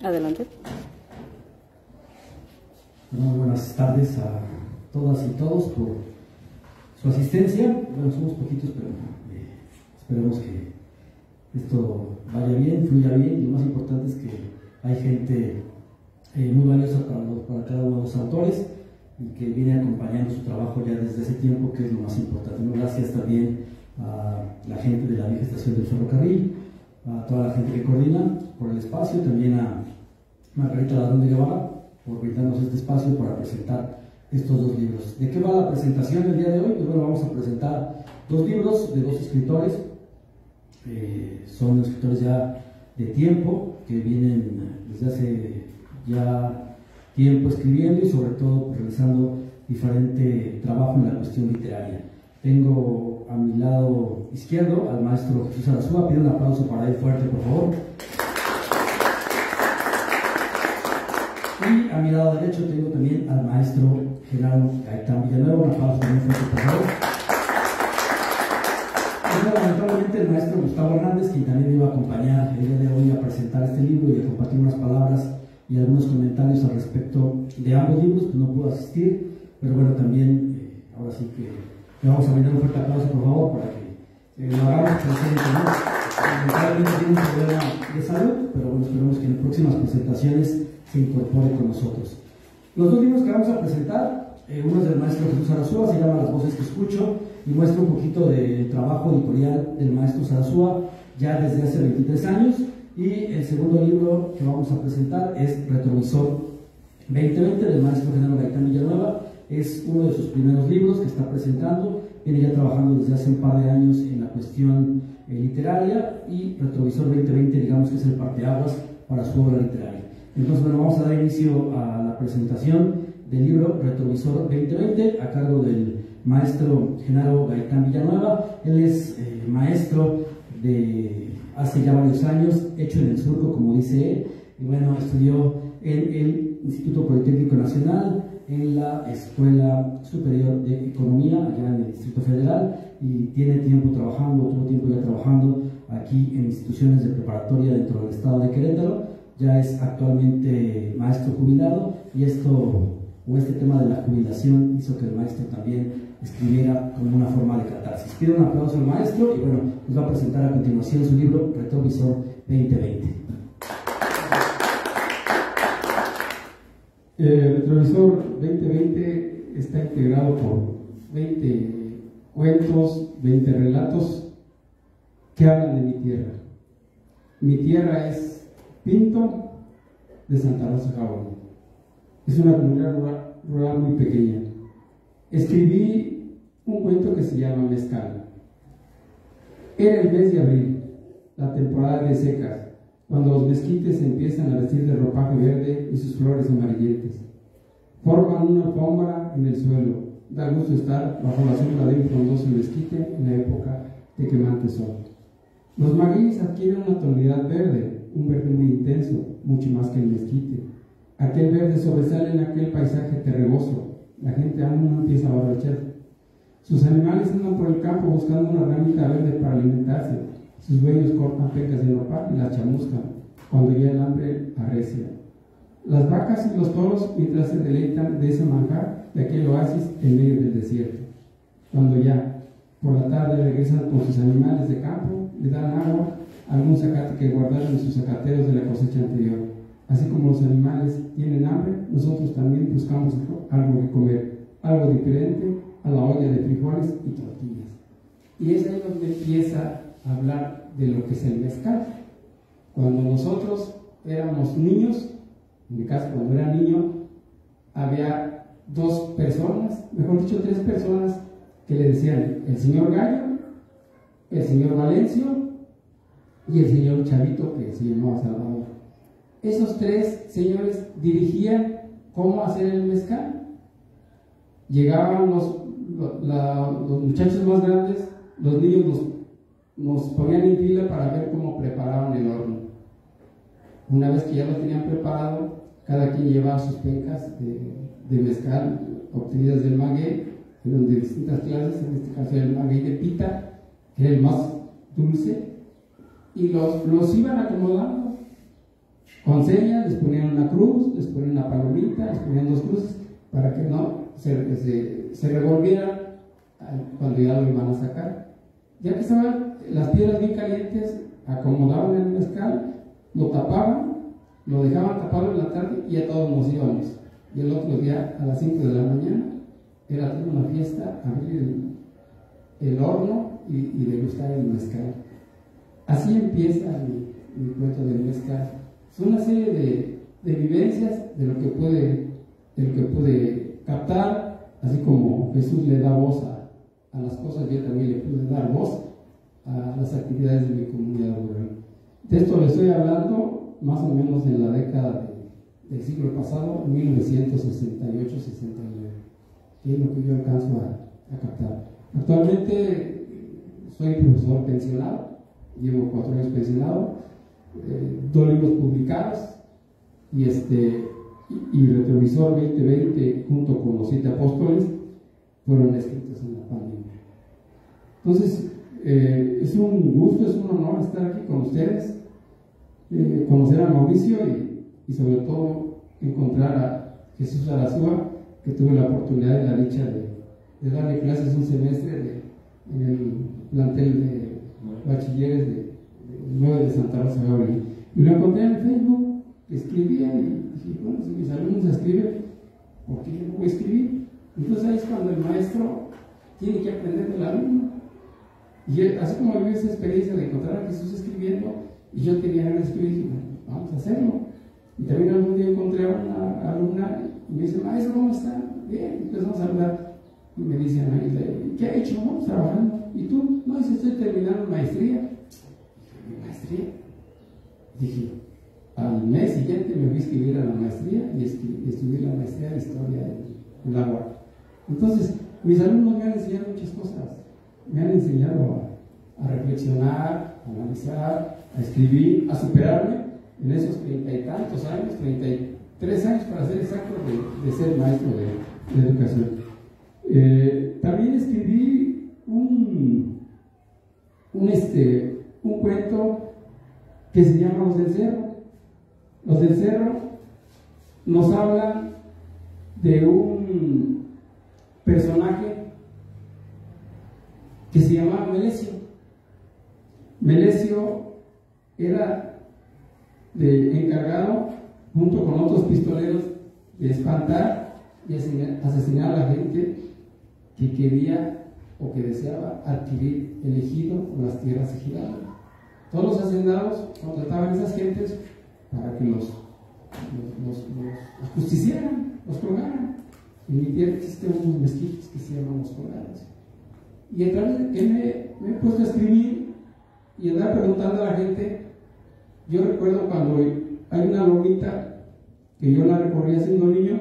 Adelante. Bueno, buenas tardes a todas y todos por su asistencia. Bueno, somos poquitos, pero esperemos que esto vaya bien, fluya bien, y lo más importante es que hay gente muy valiosa para cada uno de los autores y que viene acompañando su trabajo ya desde ese tiempo, que es lo más importante. Gracias también a la gente de la vieja estación del ferrocarril, a toda la gente que coordina por el espacio, también a Margarita Ladrón de Guevara por brindarnos este espacio para presentar estos dos libros. ¿De qué va la presentación del día de hoy? Pues bueno, vamos a presentar dos libros de dos escritores. Son escritores ya de tiempo, que vienen desde hace ya tiempo escribiendo y sobre todo realizando diferente trabajo en la cuestión literaria. Tengo a mi lado izquierdo al maestro Jesús Arazúa. Pido un aplauso para él fuerte, por favor. Y a mi lado derecho tengo también al maestro Genaro Gaitán Villanueva. Un aplauso también fuerte, por favor. Lamentablemente el maestro Gustavo Hernández, quien también me iba a acompañar el día de hoy a presentar este libro y a compartir unas palabras y algunos comentarios al respecto de ambos libros, pues no pudo asistir, pero bueno, también ahora sí que le vamos a brindar un fuerte aplauso, por favor, para que lo hagamos presente, ¿no? Lamentablemente tiene un problema de salud, pero bueno, esperemos que en próximas presentaciones se incorpore con nosotros. Los dos libros que vamos a presentar, uno es del maestro Jesús Arazúa, se llama Las voces que escucho, y muestra un poquito de trabajo editorial del maestro Arazúa ya desde hace 23 años, y el segundo libro que vamos a presentar es Retrovisor 2020 del maestro Genaro Gaitán Villanueva. Es uno de sus primeros libros que está presentando, viene ya trabajando desde hace un par de años en la cuestión literaria, y Retrovisor 2020 digamos que es el parteaguas para su obra literaria. Entonces, bueno, vamos a dar inicio a la presentación del libro Retrovisor 2020 a cargo del maestro Genaro Gaitán Villanueva. Él es maestro de hace ya varios años, hecho en el surco, como dice él, y bueno, estudió en el Instituto Politécnico Nacional, en la Escuela Superior de Economía, allá en el Distrito Federal, y tiene tiempo trabajando, tuvo tiempo ya trabajando aquí en instituciones de preparatoria dentro del estado de Querétaro. Ya es actualmente maestro jubilado, y este tema de la jubilación hizo que el maestro también escribiera como una forma de catarsis. Pido un aplauso al maestro y bueno, nos va a presentar a continuación su libro Retrovisor 2020. Retrovisor 2020 está integrado por 20 cuentos, 20 relatos que hablan de mi tierra. Mi tierra es Pinto de Santa Rosa, Jabón. Es una comunidad rural muy pequeña. Escribí un cuento que se llama Mezcal. Era el mes de abril, la temporada de secas, cuando los mezquites empiezan a vestir de ropaje verde y sus flores amarillentas. Forman una alfombra en el suelo. Da gusto estar bajo la sombra de un frondoso mezquite en la época de quemante sol. Los magueyes adquieren una tonalidad verde, un verde muy intenso, mucho más que el mezquite. Aquel verde sobresale en aquel paisaje terreboso. La gente aún no empieza a borrachar. Sus animales andan por el campo buscando una ramita verde para alimentarse. Sus dueños cortan pecas de nopal y las chamuscan cuando ya el hambre arrecia. Las vacas y los toros mientras se deleitan de ese manjar de aquel oasis en medio del desierto. Cuando ya por la tarde regresan con sus animales de campo, le dan agua a algún zacate que guardaron en sus zacateros de la cosecha anterior. Así como los animales tienen hambre, nosotros también buscamos algo que comer, algo diferente a la olla de frijoles y tortillas. Y es ahí donde empieza a hablar de lo que es el mezcal. Cuando nosotros éramos niños, en mi caso cuando era niño, había dos personas, mejor dicho 3 personas, que le decían el señor Gallo, el señor Valencio y el señor Chavito, que se llamaba Salvador. Esos 3 señores dirigían cómo hacer el mezcal. Llegaban los muchachos más grandes, los niños nos ponían en fila para ver cómo preparaban el horno. Una vez que ya lo tenían preparado, cada quien llevaba sus pencas de mezcal obtenidas del maguey, de distintas clases, en este caso el maguey de pita, que era el más dulce, y los iban acomodando con señas, les ponían una cruz, les ponían una palomita, les ponían dos cruces para que no se revolvieran cuando ya lo iban a sacar. Ya que estaban las piedras bien calientes, acomodaban el mezcal, lo tapaban, lo dejaban tapado en la tarde y ya todos nos íbamos. Y el otro día a las 5 de la mañana era toda una fiesta, abrir el horno y degustar el mezcal. Así empieza mi cuento del mezcal. Es una serie de vivencias de lo que pude captar, así como Jesús le da voz a las cosas, yo también le pude dar voz a las actividades de mi comunidad rural. De esto le estoy hablando más o menos en la década del siglo pasado, 1968-69, que es lo que yo alcanzo a captar. Actualmente soy profesor pensionado, llevo 4 años pensionado, 2 libros publicados y Retrovisor 2020 junto con los 7 apóstoles fueron escritos en la pandemia. Entonces, es un gusto, es un honor estar aquí con ustedes, conocer a Mauricio y sobre todo encontrar a Jesús Arazúa, que tuve la oportunidad y la dicha de darle clases un semestre en el plantel de bachilleres de 9 de Santa Rosa de Gabriel. Y lo encontré en Facebook, escribía y dije, bueno, si mis alumnos escriben, ¿por qué yo no voy a escribir? Entonces ahí es cuando el maestro tiene que aprender del alumno. Y así como viví esa experiencia de encontrar a Jesús escribiendo, y yo tenía ganas de escribir, dije, bueno, vamos a hacerlo. Y también algún día encontré a una alumna y me dice, maestro, ¿cómo está? Bien, empezamos a hablar. Y me dicen, ¿qué ha hecho? Vamos trabajando. ¿Y tú? No, dice, estoy terminando maestría. Dije, ¿maestría? Dije, al mes siguiente me fui a escribir a la maestría y estudié la maestría de historia en la UAC. Entonces, mis alumnos me han enseñado muchas cosas. Me han enseñado a reflexionar, a analizar, a escribir, a superarme en esos 30 y tantos años, 33 años para ser exacto, de ser maestro de educación. También escribí un cuento que se llama Los del Cerro. Los del Cerro nos hablan de un personaje que se llamaba Melesio. Melesio era encargado, junto con otros pistoleros, de espantar y asesinar a la gente que quería o que deseaba adquirir el ejido o las tierras ejidadas. Todos los hacendados contrataban a esas gentes para que los ajusticiaran, los colgaran. En mi tierra existen unos mezquitos que se llaman los colgados. Y entonces me he puesto a escribir y andar preguntando a la gente. Yo recuerdo cuando hay una lomita que yo la recorría siendo niño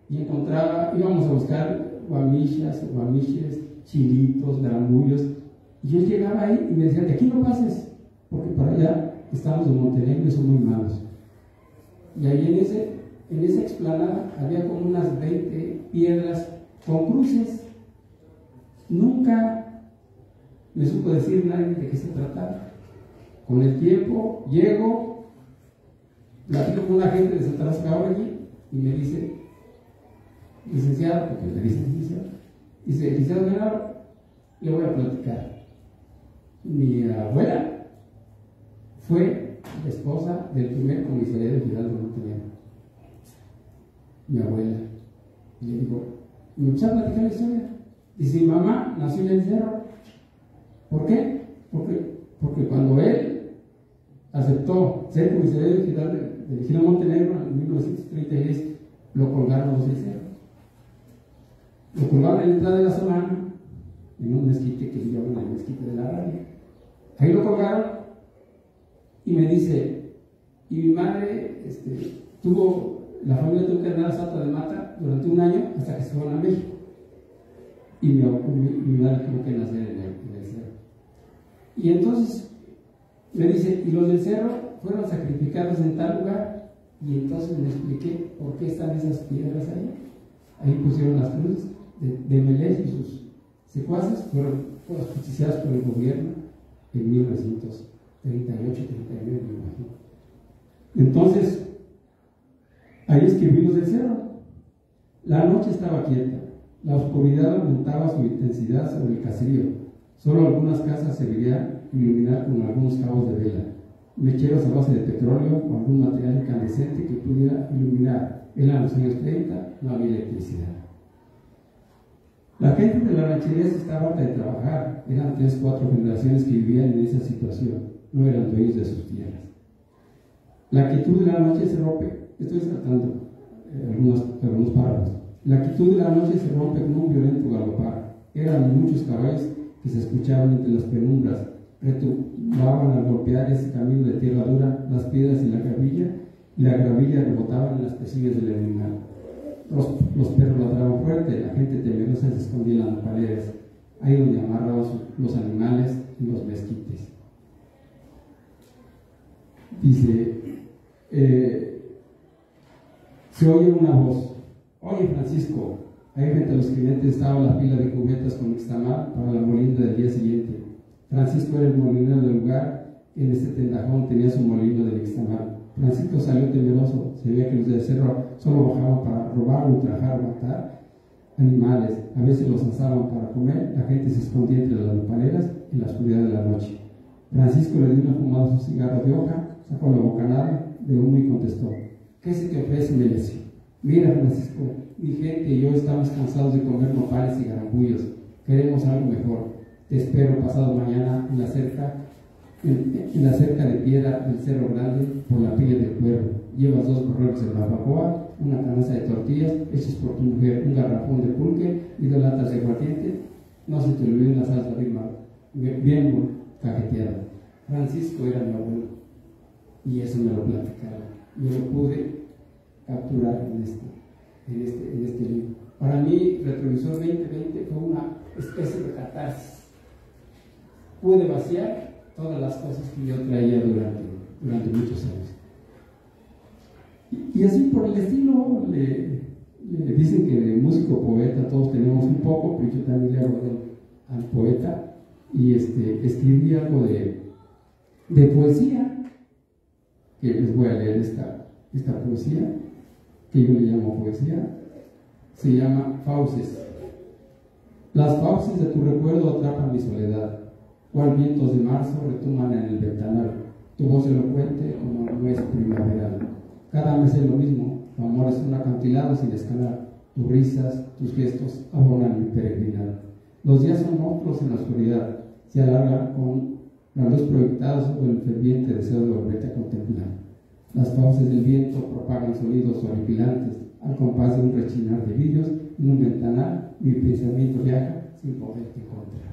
y íbamos a buscar guamillas, guamiches, chilitos, gramullos, y él llegaba ahí y me decía, de aquí no pases, porque para allá estamos en Montenegro y son muy malos. Y ahí en esa explanada había como unas 20 piedras con cruces. Nunca me supo decir nadie de qué se trataba. Con el tiempo llego, platico con una gente de Santa Rosa allí y me dice, licenciado, porque me dice licenciado, dice, licenciado Genaro, le voy a platicar. Mi abuela fue la esposa del primer comisariado general de Montenegro. Mi abuela. Y le digo, me empezó a platicar la historia. Dice, mi mamá nació en el cerro. ¿Por qué? Porque cuando él aceptó ser comisario general del Ejido Montenegro en 1936, lo colgaron los del cerro. Lo colgaron en la entrada de la Solana, en un mezquite que se llama el mezquite de la radio. Ahí lo colgaron y me dice, y mi madre la familia tuvo que andar a Santa de Mata durante un año hasta que se fueron a México. Y mi madre tuvo que nacer en el cerro. Y entonces me dice, y los del cerro fueron sacrificados en tal lugar. Y entonces me expliqué por qué están esas piedras ahí. Ahí pusieron las cruces de Melesio y sus secuaces, fueron ajusticiados por el gobierno en 1938-39, me imagino. Entonces, ahí escribimos del cerro. La noche estaba quieta, la oscuridad aumentaba su intensidad sobre el caserío. Solo algunas casas se veían iluminar con algunos cabos de vela, mecheros a base de petróleo o algún material incandescente que pudiera iluminar. En los años 30 no había electricidad. La gente de la ranchería se estaba harta de trabajar. Eran 3 o 4 generaciones que vivían en esa situación. No eran dueños de sus tierras. La quietud de la noche se rompe. Estoy tratando algunos párrafos. La quietud de la noche se rompe con un violento galopar. Eran muchos caballos que se escuchaban entre las penumbras. Retumbaban al golpear ese camino de tierra dura, las piedras y la gravilla rebotaban en las pezuñas del animal. Los perros ladraban fuerte, la gente temerosa se escondía en las nopaleras, ahí donde amarraban los animales y los mezquites. Dice, se oye una voz: oye Francisco. Ahí frente a los clientes estaba la fila de cubetas con nixtamal para la molienda del día siguiente. Francisco era el molinero del lugar, en este tendajón tenía su molino de nixtamal. Francisco salió temeroso, se veía que los del cerro solo bajaban para robar, ultrajar, matar animales. A veces los asaban para comer, la gente se escondía entre las nopaleras en la oscuridad de la noche. Francisco le dio una fumada a su cigarro de hoja, sacó la bocanada de humo y contestó: ¿qué se te ofrece, Melesio? Mira, Francisco, mi gente y yo estamos cansados de comer nopales y garambullos. Queremos algo mejor. Te espero pasado mañana en la cerca de piedra del Cerro Grande por la Peña del Cuervo. Llevas 2 borregos en barbacoa, una canasta de tortillas hechas por tu mujer, un garrafón de pulque y 2 latas de aguardiente. No se te olvide la salsa bien cajeteada. Francisco era mi abuelo y eso me lo platicaba. Yo lo pude capturar en este libro. Para mí, Retrovisor 2020 fue una especie de catarsis. Pude vaciar todas las cosas que yo traía durante muchos años. Y así por el estilo, le dicen que de músico poeta todos tenemos un poco, pero yo también le hago al poeta, y escribí algo de poesía, que les voy a leer esta poesía, que yo le llamo poesía. Se llama Fauces. Las fauces de tu recuerdo atrapan mi soledad, cual vientos de marzo retuman en el ventanal, tu voz elocuente como nuez primaveral. Cada mes es lo mismo, tu amor es un acantilado sin escalar, tus risas, tus gestos abonan mi peregrinar. Los días son monstruos en la oscuridad, se alargan con la luz proyectada sobre el ferviente deseo de volverte a contemplar. Las fauces del viento propagan sonidos horripilantes, al compás de un rechinar de vidrios, en un ventanal mi pensamiento viaja sin poderte encontrar.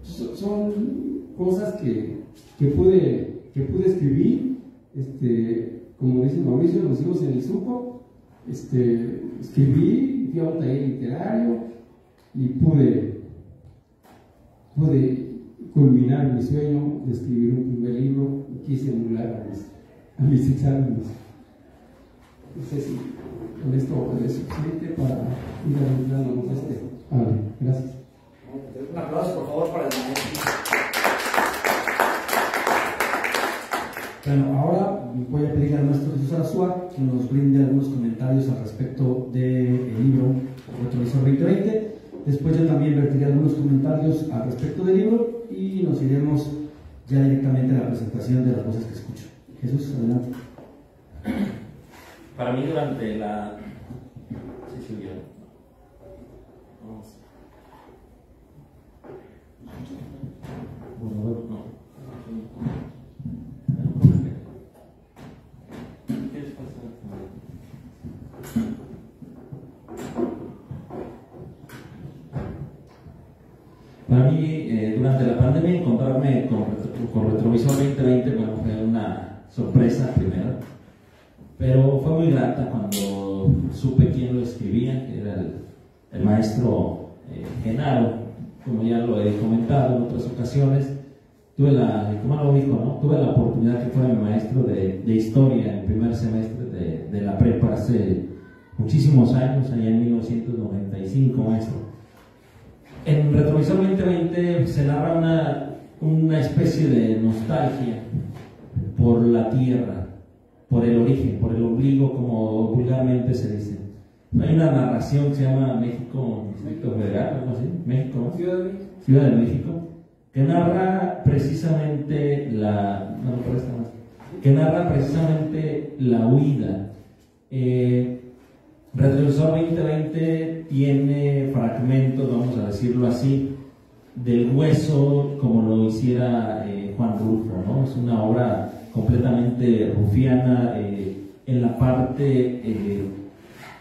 Son cosas que pude escribir, como dice Mauricio, nos hicimos en el Suco, escribí, fui a un taller literario y pude culminar mi sueño de escribir un primer libro y quise emular a mis exámenes. No sé si con esto es suficiente para ir adentrándonos a Vale, gracias. Un aplauso, por favor, para el maestro. Bueno, ahora voy a pedir al maestro Jesús Arazúa que nos brinde algunos comentarios al respecto del libro Retrovisor 2020. Después yo también vertiré algunos comentarios al respecto del libro y nos iremos ya directamente a la presentación de las voces que escucho. Jesús, adelante. Para mí durante la... ¿Sí subió? Vamos. No. ¿Qué les pasa? Para mí, durante la pandemia, encontrarme con Retrovisor 2020, bueno, fue una sorpresa primero, pero fue muy grata cuando supe quién lo escribía, que era el maestro Genaro. Como ya lo he comentado en otras ocasiones, tuve la oportunidad que fue mi maestro de historia en primer semestre de la prepa hace muchísimos años, allá en 1995, maestro. En Retrovisor 2020 se narra una especie de nostalgia por la tierra, por el origen, por el ombligo, como vulgarmente se dice. Hay una narración que se llama México, Distrito Federal, algo así, México, ¿no? Ciudad de México, que narra precisamente la huida. Retrovisor 2020 tiene fragmentos, vamos a decirlo así, del hueso, como lo hiciera Juan Rulfo, ¿no? Es una obra completamente rufiana en la parte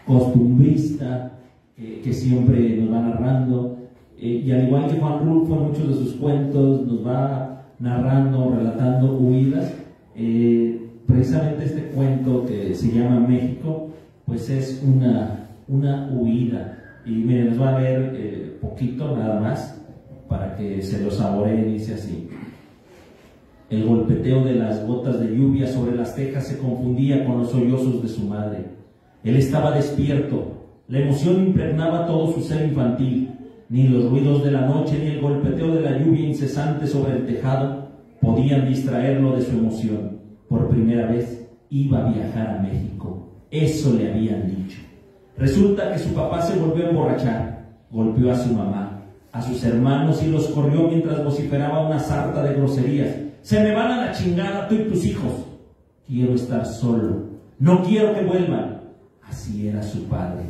costumbrista que siempre nos va narrando, y al igual que Juan Rulfo en muchos de sus cuentos nos va narrando, relatando huidas. Precisamente este cuento que se llama México, pues es una huida, y miren, les voy a leer poquito nada más para que se lo saboreen. Dice así: el golpeteo de las gotas de lluvia sobre las tejas se confundía con los sollozos de su madre. Él estaba despierto, la emoción impregnaba todo su ser infantil. Ni los ruidos de la noche ni el golpeteo de la lluvia incesante sobre el tejado podían distraerlo de su emoción. Por primera vez iba a viajar a México. Eso le habían dicho. Resulta que su papá se volvió a emborrachar, golpeó a su mamá, a sus hermanos y los corrió mientras vociferaba una sarta de groserías. Se me van a la chingada tú y tus hijos. Quiero estar solo. No quiero que vuelvan. Así era su padre.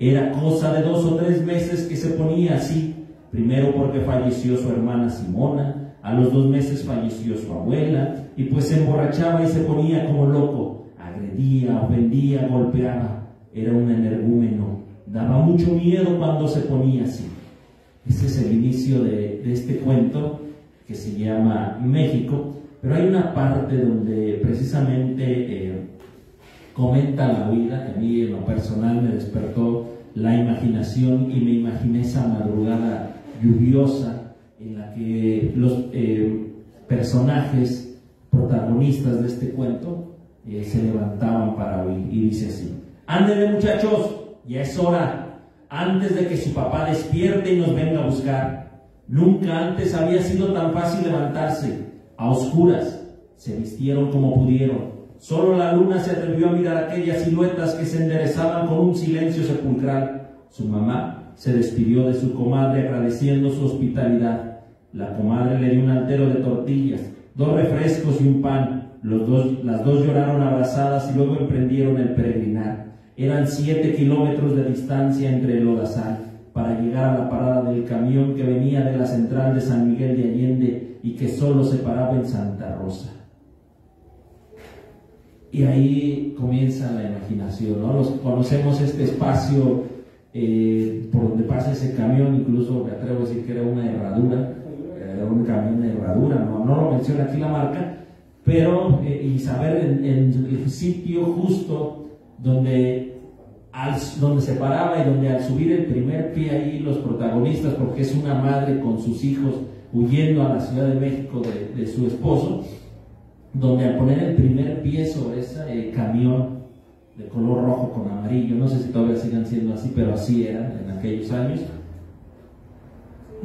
Era cosa de 2 o 3 meses que se ponía así. Primero porque falleció su hermana Simona, a los 2 meses falleció su abuela, y pues se emborrachaba y se ponía como loco. Agredía, ofendía, golpeaba. Era un energúmeno. Daba mucho miedo cuando se ponía así. Ese es el inicio de este cuento que se llama México, pero hay una parte donde precisamente comenta la huida, que a mí en lo personal me despertó la imaginación, y me imaginé esa madrugada lluviosa en la que los personajes protagonistas de este cuento se levantaban para huir, y dice así: ándele muchachos, ya es hora, antes de que su papá despierte y nos venga a buscar. Nunca antes había sido tan fácil levantarse. A oscuras se vistieron como pudieron. Solo la luna se atrevió a mirar aquellas siluetas que se enderezaban con un silencio sepulcral. Su mamá se despidió de su comadre agradeciendo su hospitalidad. La comadre le dio un altero de tortillas, 2 refrescos y un pan. Las dos lloraron abrazadas y luego emprendieron el peregrinar. Eran 7 kilómetros de distancia entre el lodazal para llegar a la parada del camión que venía de la central de San Miguel de Allende y que solo se paraba en Santa Rosa. Y ahí comienza la imaginación, ¿no? Conocemos este espacio por donde pasa ese camión, incluso me atrevo a decir que era una herradura, era un camión de herradura, no lo menciona aquí la marca, pero y saber en el sitio justo donde se paraba y donde al subir el primer pie ahí los protagonistas, porque es una madre con sus hijos huyendo a la Ciudad de México de su esposo, donde al poner el primer pie sobre ese camión de color rojo con amarillo, no sé si todavía sigan siendo así, pero así eran en aquellos años,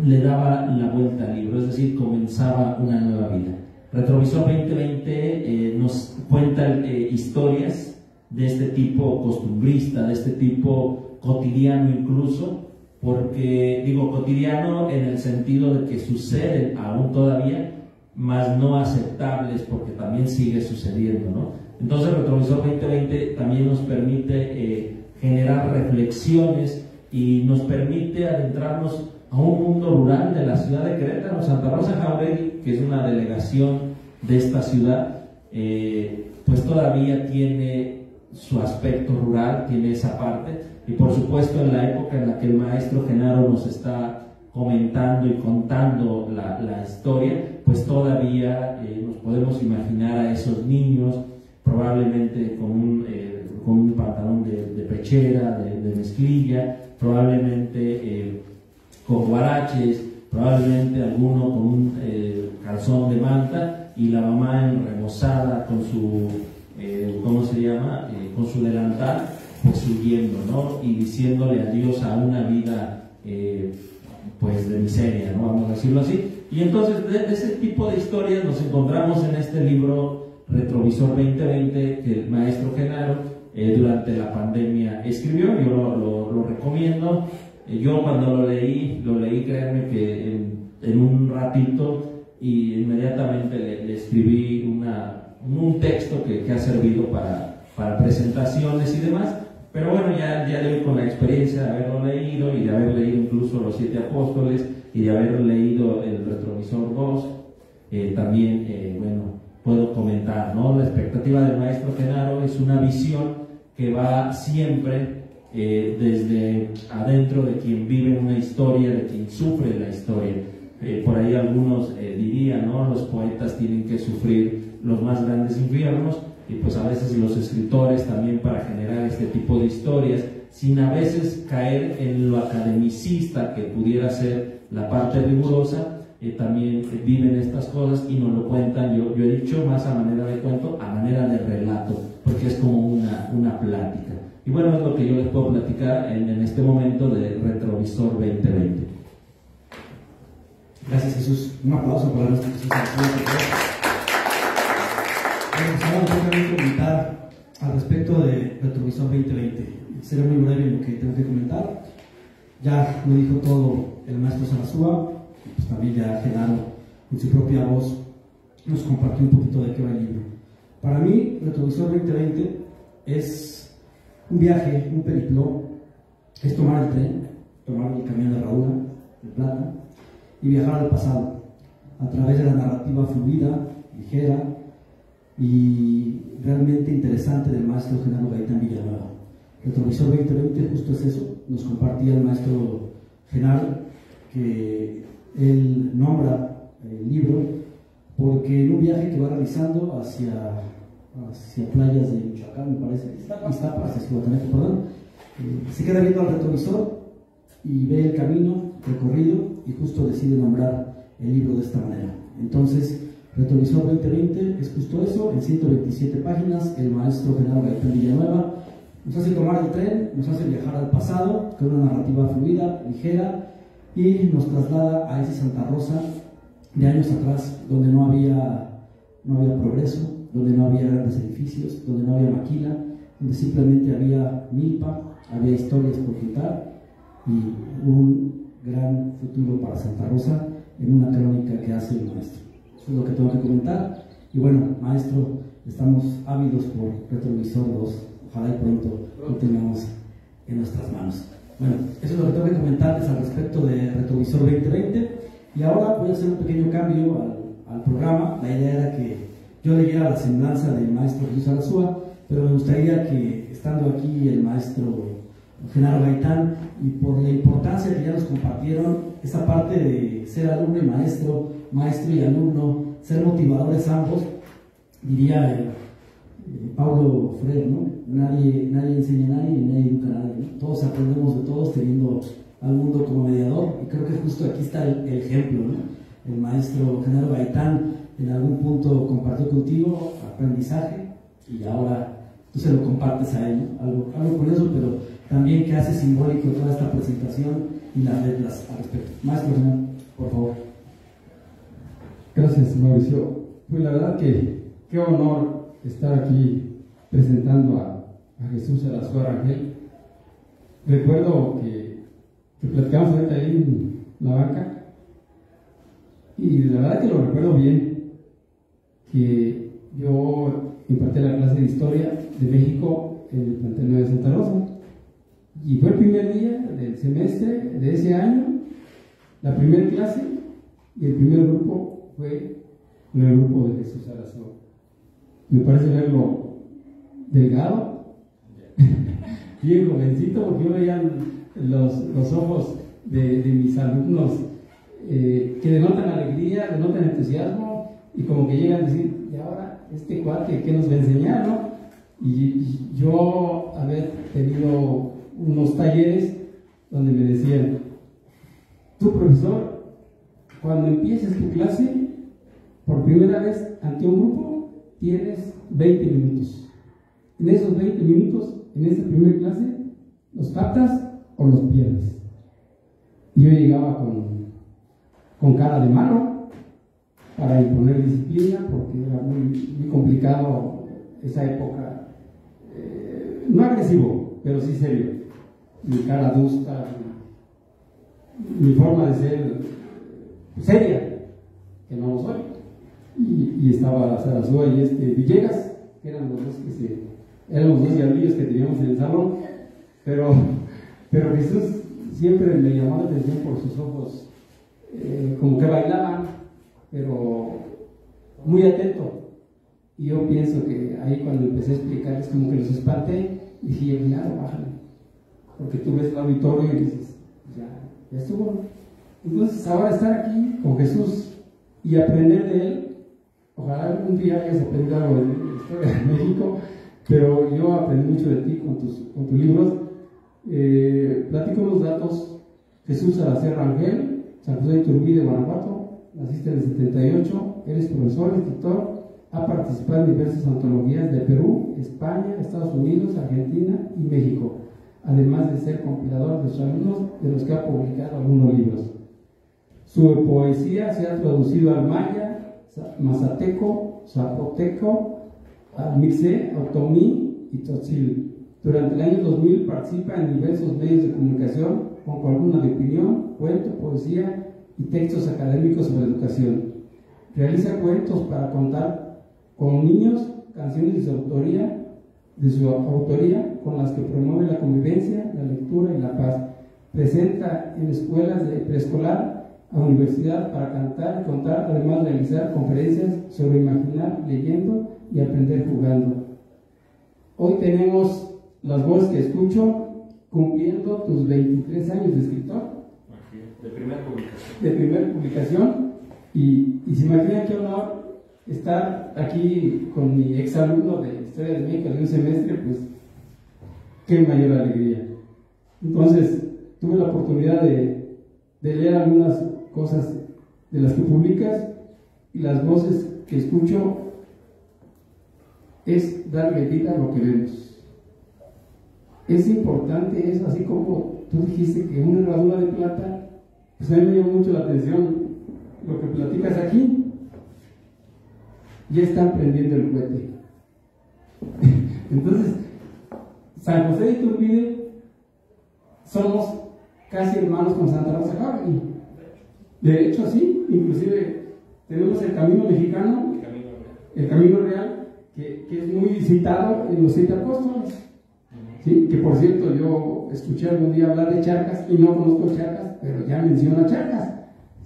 le daba la vuelta al libro, es decir, comenzaba una nueva vida. Retrovisor 2020 nos cuenta historias de este tipo costumbrista, de este tipo cotidiano incluso, porque digo cotidiano en el sentido de que suceden aún todavía, más no aceptables porque también sigue sucediendo, ¿no? Entonces Retrovisor 2020 también nos permite generar reflexiones y nos permite adentrarnos a un mundo rural de la ciudad de Querétaro. Santa Rosa Jauregui, que es una delegación de esta ciudad, pues todavía tiene su aspecto rural, tiene esa parte, y por supuesto en la época en la que el maestro Genaro nos está comentando y contando la historia, pues todavía nos podemos imaginar a esos niños probablemente con un pantalón de pechera, de mezclilla, probablemente con guaraches, probablemente alguno con un calzón de manta, y la mamá enrebozada con su ¿cómo se llama? Con su delantal, pues huyendo, ¿no? Y diciéndole adiós a una vida pues de miseria, ¿no? Vamos a decirlo así. Y entonces de ese tipo de historias nos encontramos en este libro Retrovisor 2020 que el maestro Genaro durante la pandemia escribió. Yo lo recomiendo. Yo cuando lo leí, créanme que en un ratito, y inmediatamente le escribí un texto que ha servido para presentaciones y demás. Pero bueno, ya de hoy, con la experiencia de haberlo leído y de haber leído incluso los 7 apóstoles y de haber leído el Retrovisor 2, también, bueno, puedo comentar, ¿no? La expectativa del maestro Genaro es una visión que va siempre desde adentro de quien vive una historia, de quien sufre la historia. Por ahí algunos dirían, ¿no? Los poetas tienen que sufrir los más grandes infiernos, y pues a veces los escritores también, para generar este tipo de historias, sin a veces caer en lo academicista que pudiera ser la parte rigurosa, también viven estas cosas y nos lo cuentan. Yo he dicho más a manera de cuento, a manera de relato, porque es como una plática. Y bueno, es lo que yo les puedo platicar en este momento de Retrovisor 2020. Gracias, Jesús. Un aplauso para nuestro Jesús. Vamos a comentar al respecto de Retrovisor 2020. Seré muy breve en lo que tengo que comentar. Ya lo dijo todo el maestro Sarasúa, pues también ya Genaro, en su propia voz, nos compartió un poquito de qué va el libro. Para mí, Retrovisor 2020 es un viaje, un periplo, es tomar el tren, tomar el camión de herradura, de plata, y viajar al pasado, a través de la narrativa fluida, ligera y realmente interesante del maestro Genaro Gaitán Villanueva. Retrovisor 2020 justo es eso. Nos compartía el maestro Genaro que él nombra el libro porque en un viaje que va realizando hacia playas de Michoacán, me parece, Iztapas, perdón, se queda viendo al retrovisor y ve el camino recorrido y justo decide nombrar el libro de esta manera. Entonces, Retrovisor 2020 es justo eso. En 127 páginas, el maestro Genaro Gaitán Villanueva nos hace tomar el tren, nos hace viajar al pasado con una narrativa fluida, ligera, y nos traslada a ese Santa Rosa de años atrás, donde no había progreso, donde no había grandes edificios, donde no había maquila, donde simplemente había milpa, había historias por contar y un gran futuro para Santa Rosa en una crónica que hace el maestro. Eso es lo que tengo que comentar. Y bueno, maestro, estamos ávidos por Retrovisor 2. Ojalá y pronto lo tengamos en nuestras manos. Bueno, eso es lo que tengo que comentarles al respecto de Retrovisor 2020. Y ahora voy a hacer un pequeño cambio al programa. La idea era que yo leyera la semblanza del maestro Jesús Sarasúa, pero me gustaría que, estando aquí el maestro Genaro Gaitán, y por la importancia que ya nos compartieron, esa parte de ser alumno y maestro, maestro y alumno, ser motivadores ambos, diría Paulo Freire, ¿no? Nadie enseña a nadie ni nadie educa a nadie, ¿no? Todos aprendemos de todos teniendo al mundo como mediador, y creo que justo aquí está el ejemplo, ¿no? El maestro Genaro Gaitán en algún punto compartió contigo aprendizaje y ahora tú se lo compartes a él, ¿no? Algo curioso, pero también que hace simbólico toda esta presentación y las letras al respecto. Maestro Genaro, por favor. Gracias, Mauricio. Pues la verdad que qué honor estar aquí presentando a Jesús Sarasúa Rangel. Recuerdo que platicamos ahorita ahí en la banca, y la verdad que lo recuerdo bien, que yo impartí la clase de Historia de México en el plantel de Santa Rosa, y fue el primer día del semestre de ese año, la primera clase, y el primer grupo fue el grupo de Jesús Sarasúa. Me parece verlo delgado, bien jovencito, porque yo veía los ojos de mis alumnos que denotan alegría, denotan entusiasmo, y como que llegan a decir, y ahora este cuate, ¿qué nos va a enseñar, no? Y yo haber tenido unos talleres donde me decían, tú, profesor, cuando empieces tu clase, por primera vez ante un grupo, tienes 20 minutos. En esos 20 minutos, en esta primera clase, ¿los captas o los pierdes? Y yo llegaba con cara de malo, para imponer disciplina, porque era muy complicado esa época. No agresivo, pero sí serio. Mi cara adusta, mi forma de ser seria, que no lo soy. Y estaba Sarasúa y Villegas, que eran los dos eran los dos diablillos que teníamos en el salón, pero Jesús siempre me llamó la atención por sus ojos, como que bailaban, pero muy atento. Y yo pienso que ahí cuando empecé a explicarles, como que los espanté, y dije, mira, bájale, porque tú ves el auditorio y dices, ya estuvo. Entonces ahora estar aquí con Jesús y aprender de él, ojalá algún día hayas aprendido algo de la historia de México, pero yo aprendí mucho de ti con tus libros. Platico unos datos. Jesús Salazar Rangel, San José de Iturbide, Guanajuato, naciste en el 78, eres profesor, escritor, ha participado en diversas antologías de Perú, España, Estados Unidos, Argentina y México, además de ser compilador de sus alumnos, de los que ha publicado algunos libros. Su poesía se ha traducido al maya, mazateco, zapoteco, al mixé, otomí y tzotzil. Durante el año 2000 participa en diversos medios de comunicación con columna de opinión, cuento, poesía y textos académicos sobre educación. Realiza cuentos para contar con niños, canciones de su autoría, con las que promueve la convivencia, la lectura y la paz. Presenta en escuelas de preescolar a universidad para cantar y contar, además de realizar conferencias sobre imaginar, leyendo y aprender jugando. Hoy tenemos Las Voces que Escucho, cumpliendo tus 23 años de escritor. De primera publicación. De primera publicación. Y se imagina qué honor estar aquí con mi exalumno de Historia de México de un semestre, pues qué mayor alegría. Entonces, tuve la oportunidad de leer algunas cosas de las que publicas, y Las Voces que Escucho es darle vida a lo que vemos. Es importante eso, así como tú dijiste que una herradura de plata, pues a mí me llamó mucho la atención lo que platicas aquí. Ya están prendiendo el cohete. Entonces, San José de Iturbide somos casi hermanos con Santa Rosa Jauregui. De hecho, sí, inclusive tenemos el Camino Mexicano, el Camino Real, que es muy visitado en los 7 apóstoles. ¿Sí? Que por cierto, yo escuché algún día hablar de Charcas y no conozco Charcas, pero ya menciona Charcas.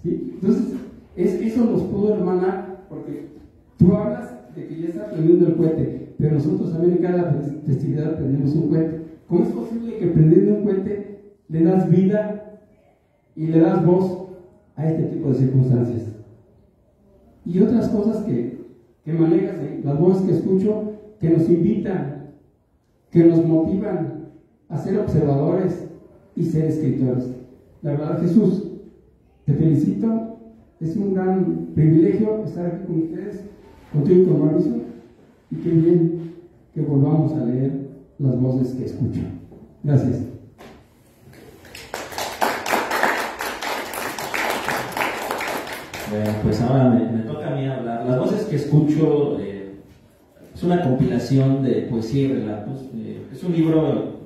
¿Sí? Entonces, eso nos pudo hermanar, porque tú hablas de que ya está prendiendo el cohete, pero nosotros también en cada festividad prendemos un cohete. ¿Cómo es posible que prendiendo un cohete le das vida y le das voz a este tipo de circunstancias? Y otras cosas que manejas, las voces que escucho, que nos invitan, que nos motivan a ser observadores y ser escritores. La verdad, Jesús, te felicito, es un gran privilegio estar aquí con ustedes, contigo y con Mauricio, y qué bien que volvamos a leer las voces que escucho. Gracias. Bueno, pues ahora me toca a mí hablar. Las voces que escucho es una compilación de poesía y relatos. Es un libro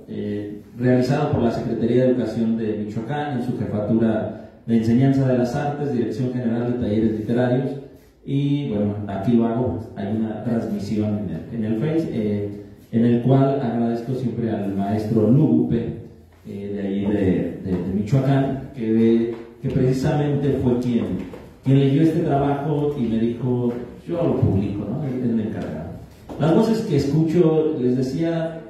realizado por la Secretaría de Educación de Michoacán en su jefatura de Enseñanza de las Artes, Dirección General de Talleres Literarios. Y bueno, aquí lo hago, hay una transmisión en el Face, en el cual agradezco siempre al maestro Lugupe, de ahí de Michoacán, que precisamente fue quien leyó este trabajo y me dijo, yo lo publico, ¿no? Es el encargado. Las voces que escucho, les decía,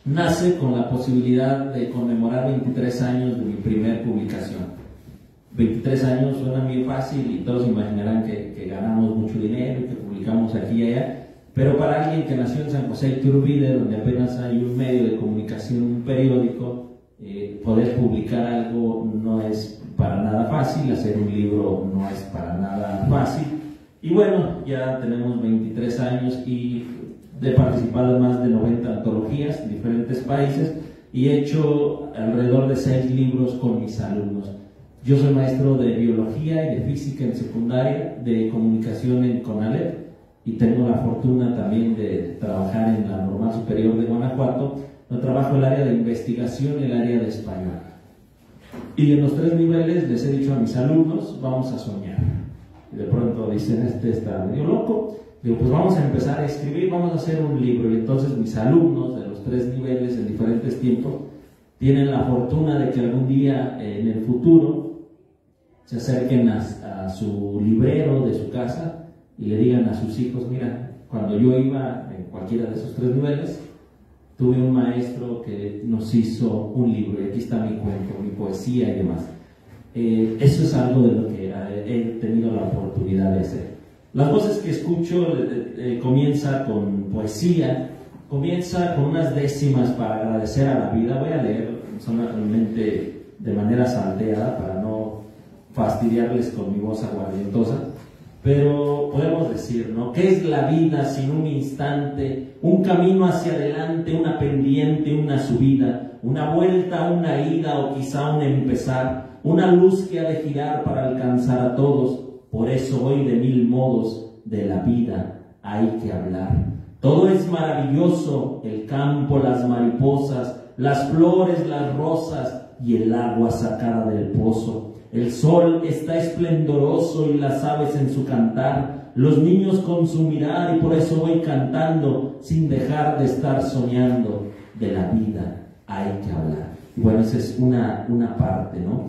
nace con la posibilidad de conmemorar 23 años de mi primer publicación. 23 años suena muy fácil y todos imaginarán que ganamos mucho dinero y que publicamos aquí y allá, pero para alguien que nació en San José de Iturbide, donde apenas hay un medio de comunicación, un periódico, poder publicar algo no es para nada fácil, hacer un libro no es para nada fácil. Y bueno, ya tenemos 23 años y he participado en más de 90 antologías en diferentes países y he hecho alrededor de 6 libros con mis alumnos. Yo soy maestro de biología y de física en secundaria, de comunicación en CONALEP, y tengo la fortuna también de trabajar en la Normal Superior de Guanajuato, donde trabajo el área de investigación y el área de español. Y en los 3 niveles les he dicho a mis alumnos, vamos a soñar. Y de pronto dicen, este está medio loco. Digo, pues vamos a empezar a escribir, vamos a hacer un libro. Y entonces mis alumnos de los 3 niveles en diferentes tiempos tienen la fortuna de que algún día en el futuro se acerquen a su librero de su casa y le digan a sus hijos, mira, cuando yo iba en cualquiera de esos 3 niveles, tuve un maestro que nos hizo un libro, y aquí está mi cuento, mi poesía y demás. Eso es algo de lo que he tenido la oportunidad de hacer. Las voces que escucho comienza con poesía, comienza con unas décimas para agradecer a la vida. Voy a leer solamente de manera salteada para no fastidiarles con mi voz aguardientosa, pero podemos decir, ¿no? ¿Qué es la vida sin un instante, un camino hacia adelante, una pendiente, una subida, una vuelta, una ida o quizá un empezar, una luz que ha de girar para alcanzar a todos? Por eso hoy de 1000 modos de la vida hay que hablar. Todo es maravilloso, el campo, las mariposas, las flores, las rosas y el agua sacada del pozo. El sol está esplendoroso y las aves en su cantar, los niños con su mirar, y por eso voy cantando sin dejar de estar soñando. De la vida hay que hablar. Y bueno, esa es una parte, ¿no?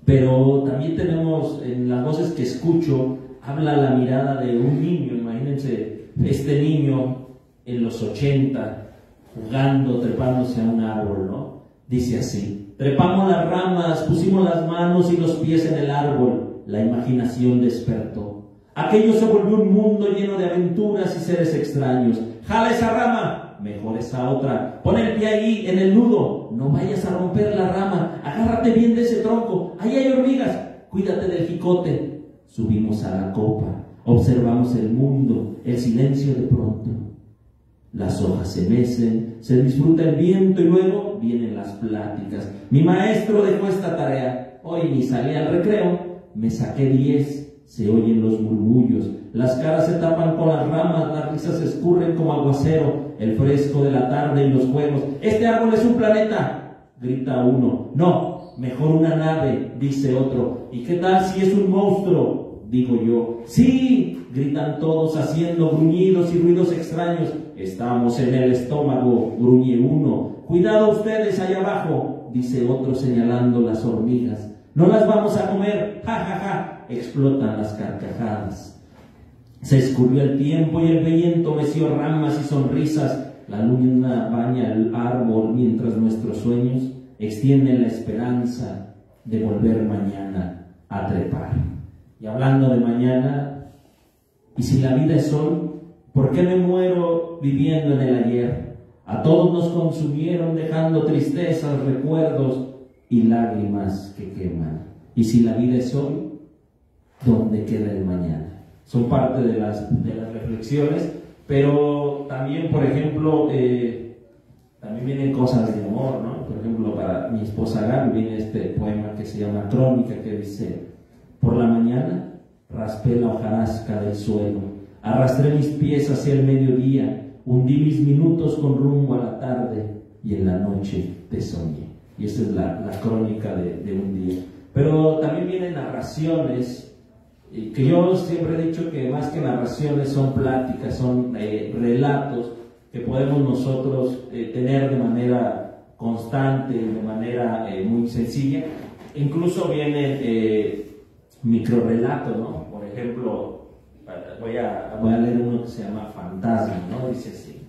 Pero también tenemos, en las voces que escucho, habla la mirada de un niño. Imagínense este niño en los 80, jugando, trepándose a un árbol, ¿no? Dice así: trepamos las ramas, pusimos las manos y los pies en el árbol, la imaginación despertó. Aquello se volvió un mundo lleno de aventuras y seres extraños. Jala esa rama, mejor esa otra. Pon el pie ahí en el nudo, no vayas a romper la rama. Agárrate bien de ese tronco, ahí hay hormigas, cuídate del jicote. Subimos a la copa, observamos el mundo, el silencio de pronto. Las hojas se mecen, se disfruta el viento y luego vienen las pláticas. Mi maestro dejó esta tarea, hoy ni salí al recreo, me saqué 10, se oyen los murmullos, las caras se tapan con las ramas, las risas escurren como aguacero, el fresco de la tarde y los juegos. Este árbol es un planeta, grita uno. No, mejor una nave, dice otro. ¿Y qué tal si es un monstruo?, digo yo. Sí, gritan todos haciendo gruñidos y ruidos extraños. Estamos en el estómago, gruñe uno. Cuidado ustedes allá abajo, dice otro señalando las hormigas. No las vamos a comer, ja, ja, ja, explotan las carcajadas. Se escurrió el tiempo y el viento meció ramas y sonrisas. La luna baña el árbol mientras nuestros sueños extienden la esperanza de volver mañana a trepar. Y hablando de mañana, ¿y si la vida es sol? ¿Por qué me muero viviendo en el ayer? A todos nos consumieron dejando tristezas, recuerdos y lágrimas que queman. ¿Y si la vida es hoy? ¿Dónde queda el mañana? Son parte de las reflexiones, pero también, por ejemplo, también vienen cosas de amor, ¿no? Por ejemplo, para mi esposa Gaby viene este poema que se llama Crónica, que dice: por la mañana raspé la hojarasca del suelo, arrastré mis pies hacia el mediodía, hundí mis minutos con rumbo a la tarde y en la noche te soñé. Y esa es la crónica de un día. Pero también vienen narraciones, que yo siempre he dicho que más que narraciones son pláticas, son relatos que podemos nosotros tener de manera constante, de manera muy sencilla. Incluso vienen microrelatos, ¿no? Por ejemplo, voy a leer uno que se llama Fantasma, ¿no? Dice así: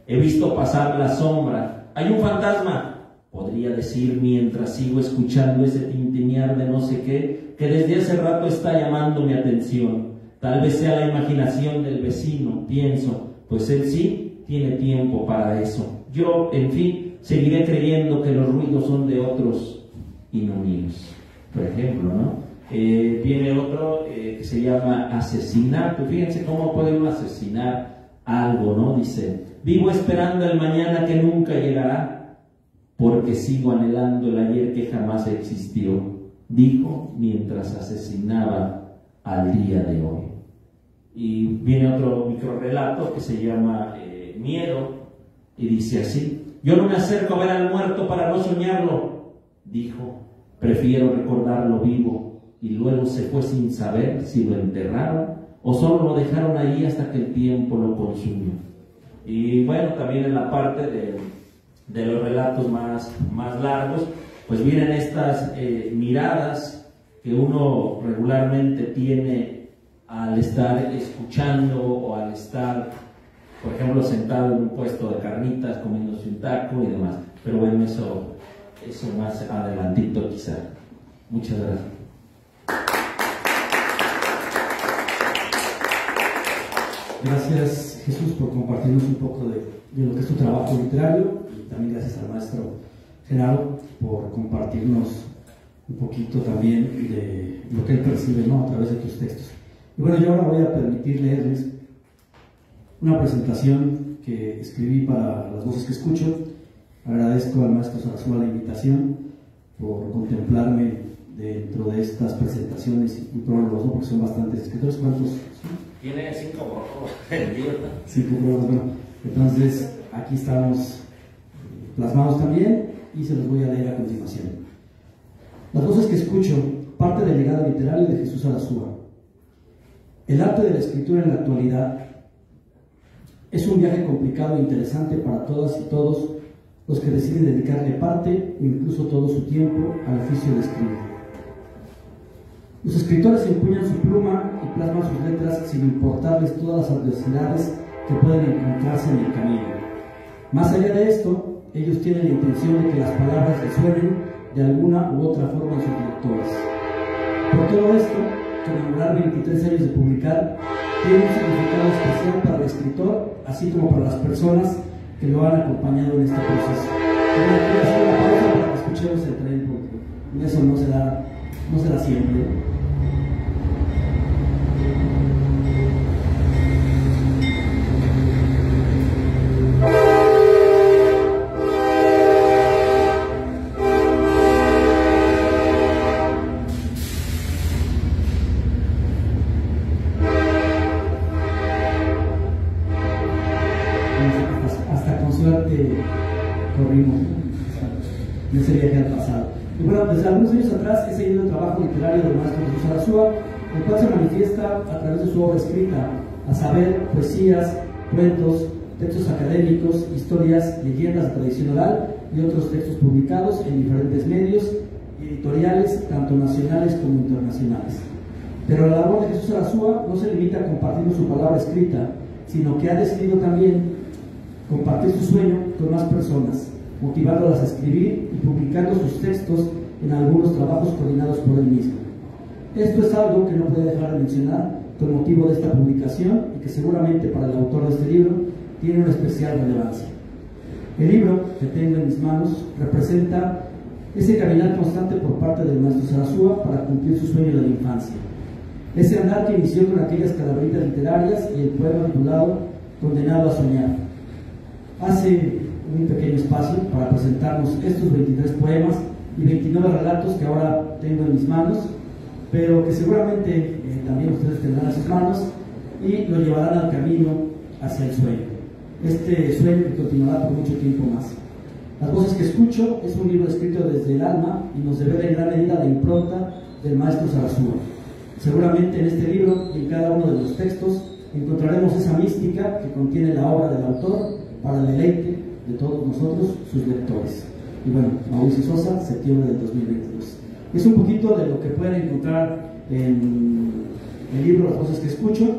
he visto pasar la sombra, hay un fantasma, podría decir mientras sigo escuchando ese tintinear de no sé qué, que desde hace rato está llamando mi atención. Tal vez sea la imaginación del vecino, pienso, pues él sí tiene tiempo para eso. Yo, en fin, seguiré creyendo que los ruidos son de otros y no míos. Por ejemplo, ¿no? Viene otro que se llama Asesinato. Fíjense cómo puede uno asesinar algo, ¿no? Dice: vivo esperando el mañana que nunca llegará, porque sigo anhelando el ayer que jamás existió. dijo mientras asesinaba al día de hoy. Y viene otro microrrelato que se llama Miedo, y dice así: yo no me acerco a ver al muerto para no soñarlo, dijo, prefiero recordarlo vivo, y luego se fue sin saber si lo enterraron o solo lo dejaron ahí hasta que el tiempo lo consumió. Y bueno, también en la parte de los relatos más largos, pues vienen estas miradas que uno regularmente tiene al estar escuchando o al estar, por ejemplo, sentado en un puesto de carnitas comiéndose un taco y demás. Pero bueno, eso más adelantito quizá. Muchas gracias. Gracias, Jesús, por compartirnos un poco de lo que es tu trabajo literario, y también gracias al maestro Genaro por compartirnos un poquito también de lo que él percibe, ¿no?, a través de tus textos. Y bueno, yo ahora voy a permitir leerles una presentación que escribí para Las Voces que Escucho. Agradezco al maestro Sarasúa la invitación por contemplarme dentro de estas presentaciones y prólogos, ¿no?, porque son bastantes escritores. ¿Cuántos son? Tiene 5 prólogos el libro. 5 prólogos, bueno. Entonces, aquí estamos plasmados también y se los voy a leer a continuación. Las Voces que Escucho, parte del legado literario de Jesús Sarasúa. El arte de la escritura en la actualidad es un viaje complicado e interesante para todas y todos los que deciden dedicarle parte o incluso todo su tiempo al oficio de escribir. Los escritores empuñan su pluma y plasman sus letras sin importarles todas las adversidades que pueden encontrarse en el camino. Más allá de esto, ellos tienen la intención de que las palabras resuenen de alguna u otra forma en sus lectores. Por todo esto, conmemorar 23 años de publicar tiene un significado especial para el escritor, así como para las personas que lo han acompañado en este proceso. Voy a hacer una pausa para que escuchemos el tren, porque eso no se da siempre. Corrimos en ese viaje al pasado. Y bueno, desde algunos años atrás he seguido el trabajo literario del maestro Jesús Sarasúa, el cual se manifiesta a través de su obra escrita, a saber, poesías, cuentos, textos académicos, historias, leyendas de tradición oral y otros textos publicados en diferentes medios y editoriales, tanto nacionales como internacionales. Pero la labor de Jesús Sarasúa no se limita a compartir su palabra escrita, sino que ha decidido también compartir su sueño con más personas, motivándolas a escribir y publicando sus textos en algunos trabajos coordinados por él mismo. Esto es algo que no puede dejar de mencionar con motivo de esta publicación y que seguramente para el autor de este libro tiene una especial relevancia. El libro que tengo en mis manos representa ese caminar constante por parte del maestro Sarasúa para cumplir su sueño de la infancia. Ese andar que inició con aquellas calaveritas literarias y el poema titulado Condenado a soñar. Hace un pequeño espacio para presentarnos estos 23 poemas y 29 relatos que ahora tengo en mis manos, pero que seguramente también ustedes tendrán en sus manos y lo llevarán al camino hacia el sueño. Este sueño que continuará por mucho tiempo más. Las Voces que Escucho es un libro escrito desde el alma y nos debe en gran medida la impronta del maestro Sarasúa. Seguramente en este libro y en cada uno de los textos encontraremos esa mística que contiene la obra del autor para el deleite de todos nosotros, sus lectores. Y bueno, Mauricio Sosa, septiembre del 2022. Es un poquito de lo que pueden encontrar en el libro Las Voces que Escucho,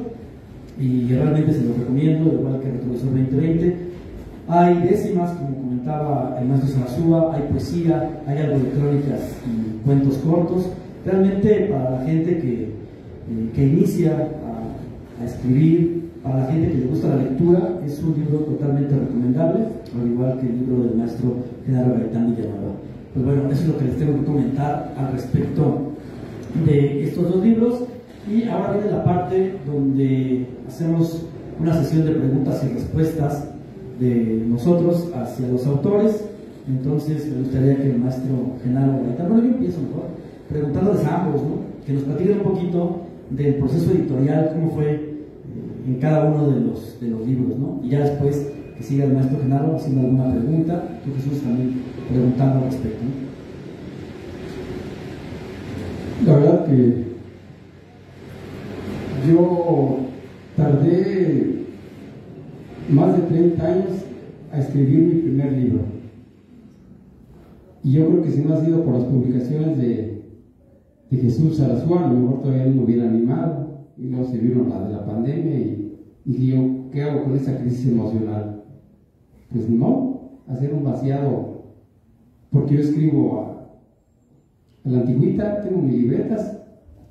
y realmente se lo recomiendo, igual que Retrovisor 2020. Hay décimas, como comentaba el maestro Sarasúa, hay poesía, hay algo de crónicas y cuentos cortos. Realmente para la gente que inicia a escribir, para la gente que le gusta la lectura, es un libro totalmente recomendable, al igual que el libro del maestro Genaro Gaitán Villanueva. Pues bueno, eso es lo que les tengo que comentar al respecto de estos dos libros. Y ahora viene la parte donde hacemos una sesión de preguntas y respuestas de nosotros hacia los autores. Entonces me gustaría que el maestro Genaro Gaitán, bueno, yo empiezo mejor, preguntándoles a ambos, ¿no? Que nos platiquen un poquito del proceso editorial, cómo fue en cada uno de los libros, ¿no? Y ya después que siga el maestro Genaro haciendo alguna pregunta, tú Jesús también preguntando al respecto, ¿no? La verdad que yo tardé más de 30 años a escribir mi primer libro. Y yo creo que si no ha sido por las publicaciones de Jesús Sarasua, a lo mejor todavía no me hubiera animado. Y luego se vino la de la pandemia y dije yo, ¿qué hago con esa crisis emocional? Pues no, hacer un vaciado, porque yo escribo a la antigüita, tengo mis libretas,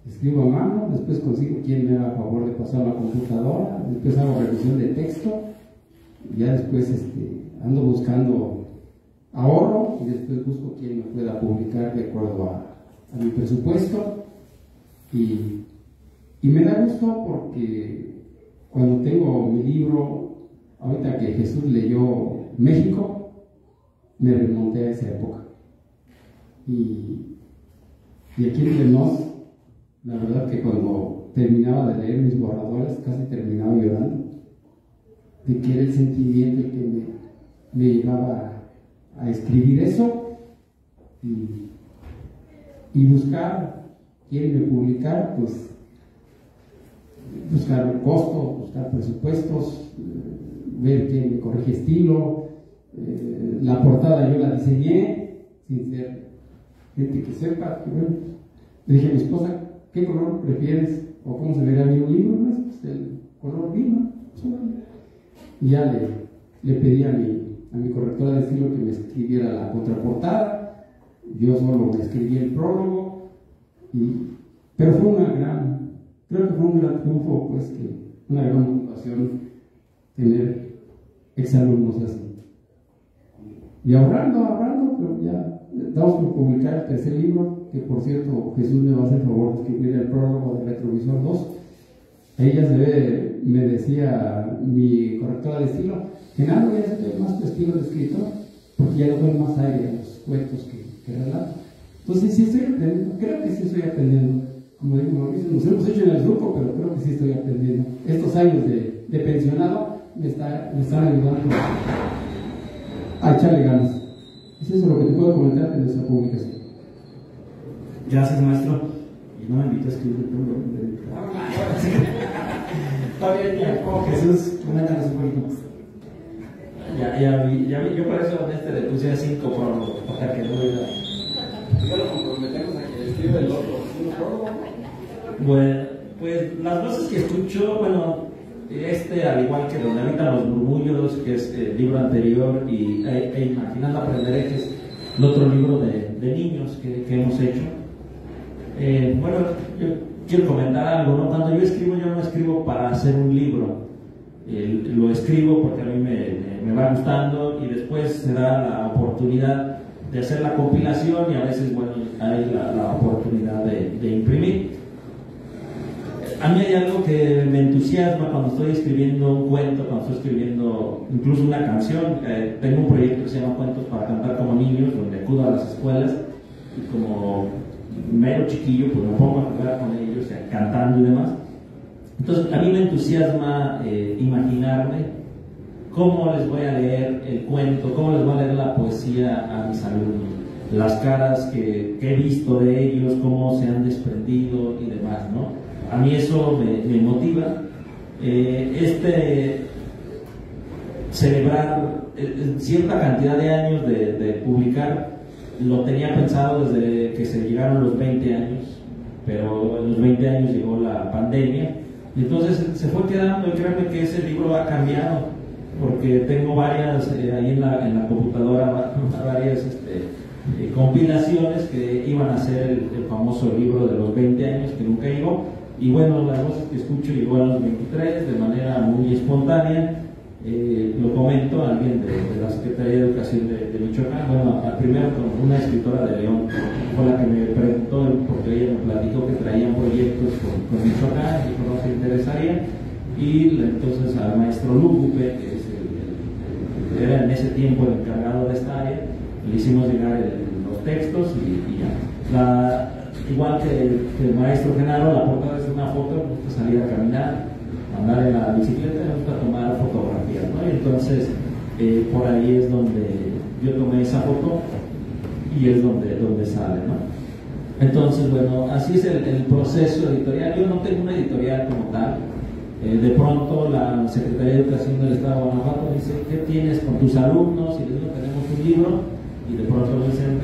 escribo a mano, después consigo quien me haga favor de pasar a la computadora, después hago revisión de texto, y ya después ando buscando ahorro y después busco quien me pueda publicar de acuerdo a mi presupuesto. Y me da gusto porque cuando tengo mi libro, ahorita que Jesús leyó México, me remonté a esa época. Y aquí entre nos, la verdad que cuando terminaba de leer mis borradores, casi terminaba llorando, de que era el sentimiento el que me llevaba a escribir eso y buscar quién me publicar, pues buscar el costo, buscar presupuestos, ver quién me corrige estilo. La portada yo la diseñé sin ser gente que sepa. Le dije a mi esposa, ¿qué color prefieres? ¿O cómo se verá mi libro? Pues el color vino. Y ya le pedí a mi correctora de estilo que me escribiera la contraportada. Yo solo me escribí el prólogo. Pero fue creo que fue un gran triunfo, pues, una gran motivación tener exalumnos así. Y ahorrando, pero ya estamos por publicar el tercer libro, que por cierto Jesús me va a hacer favor de escribir el prólogo de Retrovisor 2. Ahí ya se ve, me decía mi correctora de estilo, Genaro, ya se ve más tu estilo de escritor, porque ya le doy más aire a los cuentos que relato. Entonces sí estoy aprendiendo, creo que sí estoy aprendiendo. Como digo, nos hemos hecho en el grupo, pero creo que sí estoy aprendiendo. Estos años de pensionado me están ayudando a echarle ganas. Es eso lo que te puedo comentar de nuestra publicación. Gracias, maestro. Y no me invitó a escribir el prólogo. Está bien, ya. Jesús, coméntanos un poquito. Ya vi, yo por eso le puse 5 prólogos, para que no diga. Ya lo comprometemos a que escriba el otro prólogo. Bueno, pues las voces que escucho, bueno, al igual que Donde habitan los murmullos, que es el libro anterior, y Imaginando aprenderé, que es el otro libro de niños que hemos hecho. Bueno, yo quiero comentar algo, ¿no? Cuando yo no escribo para hacer un libro. Lo escribo porque a mí me va gustando y después se da la oportunidad de hacer la compilación y a veces, bueno, hay la oportunidad de imprimir. A mí hay algo que me entusiasma cuando estoy escribiendo un cuento, cuando estoy escribiendo incluso una canción. Tengo un proyecto que se llama Cuentos para Cantar como Niños, donde acudo a las escuelas y como mero chiquillo pues me pongo a jugar con ellos, cantando y demás. Entonces a mí me entusiasma imaginarme cómo les voy a leer el cuento, cómo les voy a leer la poesía a mis alumnos, las caras que he visto de ellos, cómo se han desprendido y demás, ¿no? A mí eso me motiva. Celebrar cierta cantidad de años de publicar, lo tenía pensado desde que se llegaron los 20 años, pero en los 20 años llegó la pandemia, y entonces se fue quedando, y créanme que ese libro ha cambiado, porque tengo varias, ahí en la computadora, varias compilaciones que iban a ser el famoso libro de los 20 años, que nunca llegó. Y bueno, las voces que escucho llegó a los 23 de manera muy espontánea. Lo comento a alguien de la Secretaría de Educación de Michoacán. Bueno, primero con una escritora de León, fue la que me preguntó, porque ella me platicó que traían proyectos con Michoacán, dijo no se interesaría. Y entonces al maestro Lúgupe, que era en ese tiempo el encargado de esta área, le hicimos llegar los textos y ya. igual que el maestro Genaro, la portada es una foto, me gusta salir a caminar, andar en la bicicleta, me gusta tomar fotografías, ¿no? Y entonces por ahí es donde yo tomé esa foto y es donde sale, ¿no? Entonces, bueno, así es el proceso editorial. Yo no tengo una editorial como tal. De pronto la Secretaría de Educación del Estado de Guanajuato dice, ¿qué tienes con tus alumnos? Y les digo, tenemos un libro, y de pronto me dicen,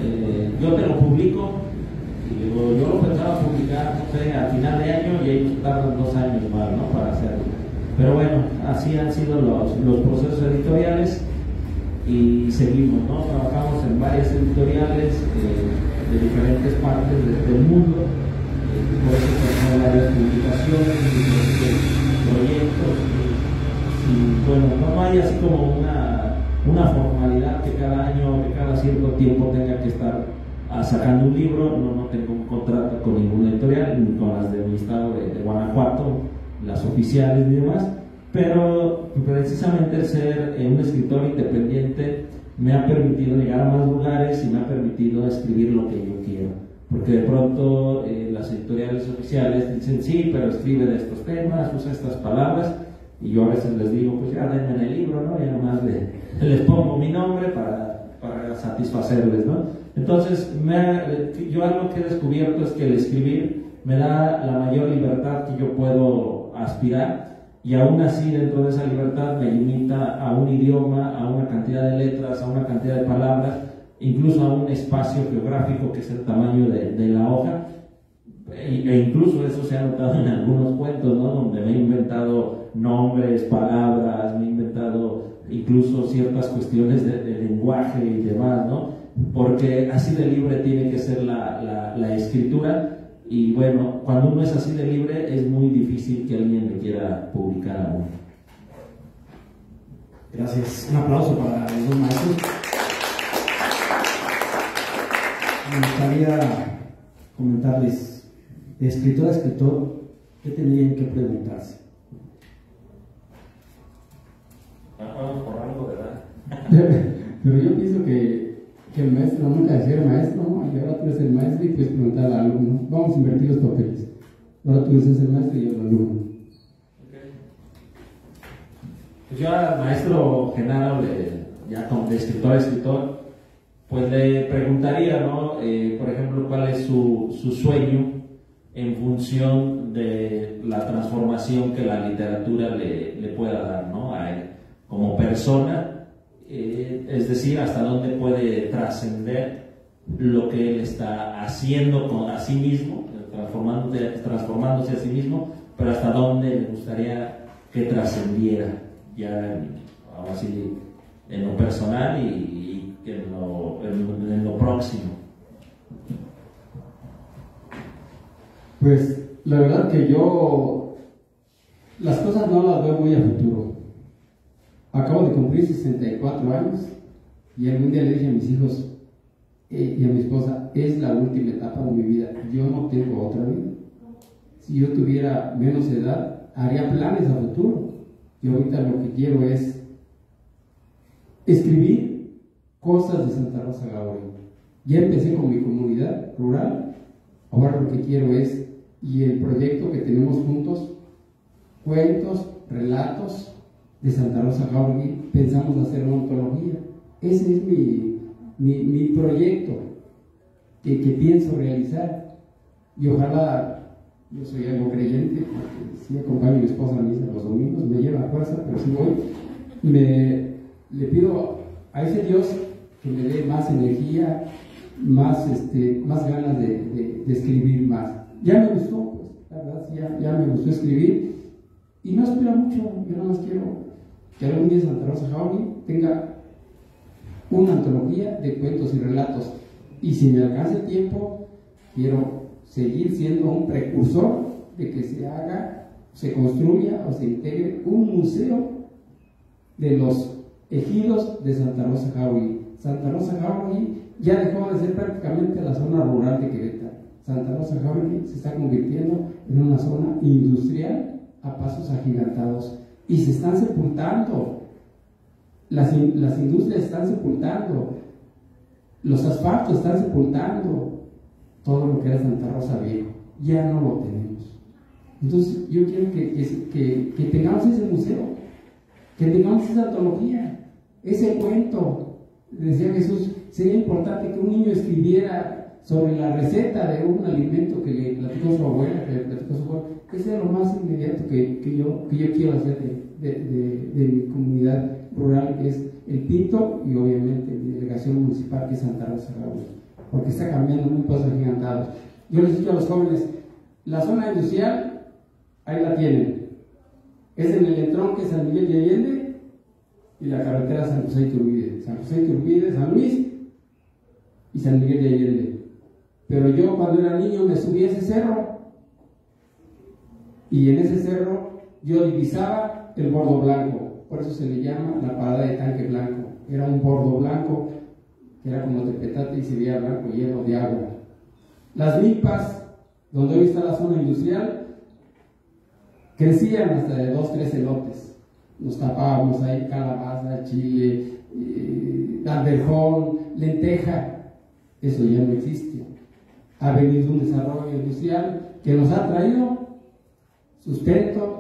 yo te lo publico, y digo, yo lo pensaba publicar, no sé, a final de año, y ellos tardan 2 años más, ¿no?, para hacerlo. Pero bueno, así han sido los procesos editoriales, y seguimos, ¿no? Trabajamos en varias editoriales de diferentes partes del mundo, por eso tenemos varias publicaciones, diferentes proyectos, y bueno, no hay así como una formalidad que cada año, que cada cierto tiempo tenga que estar sacando un libro. No tengo un contrato con ninguna editorial, ni con las de mi estado de Guanajuato, las oficiales y demás, pero precisamente el ser un escritor independiente me ha permitido llegar a más lugares y me ha permitido escribir lo que yo quiero, porque de pronto las editoriales oficiales dicen, sí, pero escribe de estos temas, usa estas palabras, y yo a veces les digo, pues ya denme en el libro, ¿no? Ya nomás les pongo mi nombre para satisfacerles, ¿no? Entonces, yo algo que he descubierto es que el escribir me da la mayor libertad que yo puedo aspirar, y aún así dentro de esa libertad me limita a un idioma, a una cantidad de letras, a una cantidad de palabras, incluso a un espacio geográfico que es el tamaño de la hoja, e incluso eso se ha notado en algunos cuentos, ¿no?, donde me he inventado nombres, palabras, me he inventado incluso ciertas cuestiones de lenguaje y demás, ¿no?, porque así de libre tiene que ser la escritura. Y bueno, cuando uno es así de libre es muy difícil que alguien le quiera publicar a uno. Gracias. Un aplauso para los dos maestros. Me gustaría comentarles, de escritor a escritor, ¿qué tenían que preguntarse? Vamos por algo, ¿verdad? Pero yo pienso que el maestro nunca decía el maestro, ¿no? Y ahora tú eres el maestro y puedes preguntar al alumno. Vamos a invertir los papeles. Ahora tú eres el maestro y yo el alumno. Pues yo al maestro Genaro, ya como de escritor a escritor, pues le preguntaría, ¿no? Por ejemplo, cuál es su sueño en función de la transformación que la literatura le pueda dar, ¿no?, a él como persona. Es decir, hasta dónde puede trascender lo que él está haciendo a sí mismo, transformándose a sí mismo, pero hasta dónde le gustaría que trascendiera ya ahora sí en lo personal y en lo próximo. Pues la verdad que yo las cosas no las veo muy a futuro. Acabo de cumplir 64 años y algún día le dije a mis hijos y a mi esposa, es la última etapa de mi vida, yo no tengo otra vida. Si yo tuviera menos edad, haría planes a futuro. Y ahorita lo que quiero es escribir cosas de Santa Rosa Gabriel. Ya empecé con mi comunidad rural, ahora lo que quiero es, y el proyecto que tenemos juntos, cuentos, relatos de Santa Rosa Jauregui, pensamos hacer una antología. Ese es mi proyecto que pienso realizar, y ojalá, yo soy algo creyente, porque si acompaño a mi esposa a misa los domingos, me lleva a fuerza, pero si voy, le pido a ese Dios que me dé más energía, más ganas de escribir más. Ya me gustó, pues, la verdad, ya me gustó escribir, y no espero mucho. Yo nada más quiero que algún día Santa Rosa Jauregui tenga una antología de cuentos y relatos, y si me alcanza el tiempo, quiero seguir siendo un precursor de que se haga, se construya o se integre un museo de los ejidos de Santa Rosa Jauregui. Santa Rosa Jauregui ya dejó de ser prácticamente la zona rural de Querétaro. Santa Rosa Jauregui se está convirtiendo en una zona industrial a pasos agigantados, y se están sepultando, las industrias están sepultando, los asfaltos están sepultando, todo lo que era Santa Rosa Viejo. Ya no lo tenemos. Entonces yo quiero que tengamos ese museo, que tengamos esa antología, ese cuento. Decía Jesús, sería importante que un niño escribiera sobre la receta de un alimento que le platicó su abuela, que le platicó su abuela, que sea lo más inmediato que yo quiero hacer de mi comunidad rural, que es el Pinto, y obviamente mi delegación municipal, que es Santa Rosa Raúl, porque está cambiando muy pasos agigantados. Yo les digo a los jóvenes, la zona industrial, ahí la tienen, es en el entronque San Miguel de Allende y la carretera San José Iturbide, San Luis y San Miguel de Allende. Pero yo cuando era niño me subí a ese cerro, y en ese cerro yo divisaba el bordo blanco, por eso se le llama la parada de tanque blanco. Era un bordo blanco que era como tepetate y se veía blanco lleno de agua. Las milpas, donde hoy está la zona industrial, crecían hasta de 2-3 elotes. Nos tapábamos ahí calabaza, chile, alberjón, lenteja. Eso ya no existe. Ha venido un desarrollo industrial que nos ha traído sustento,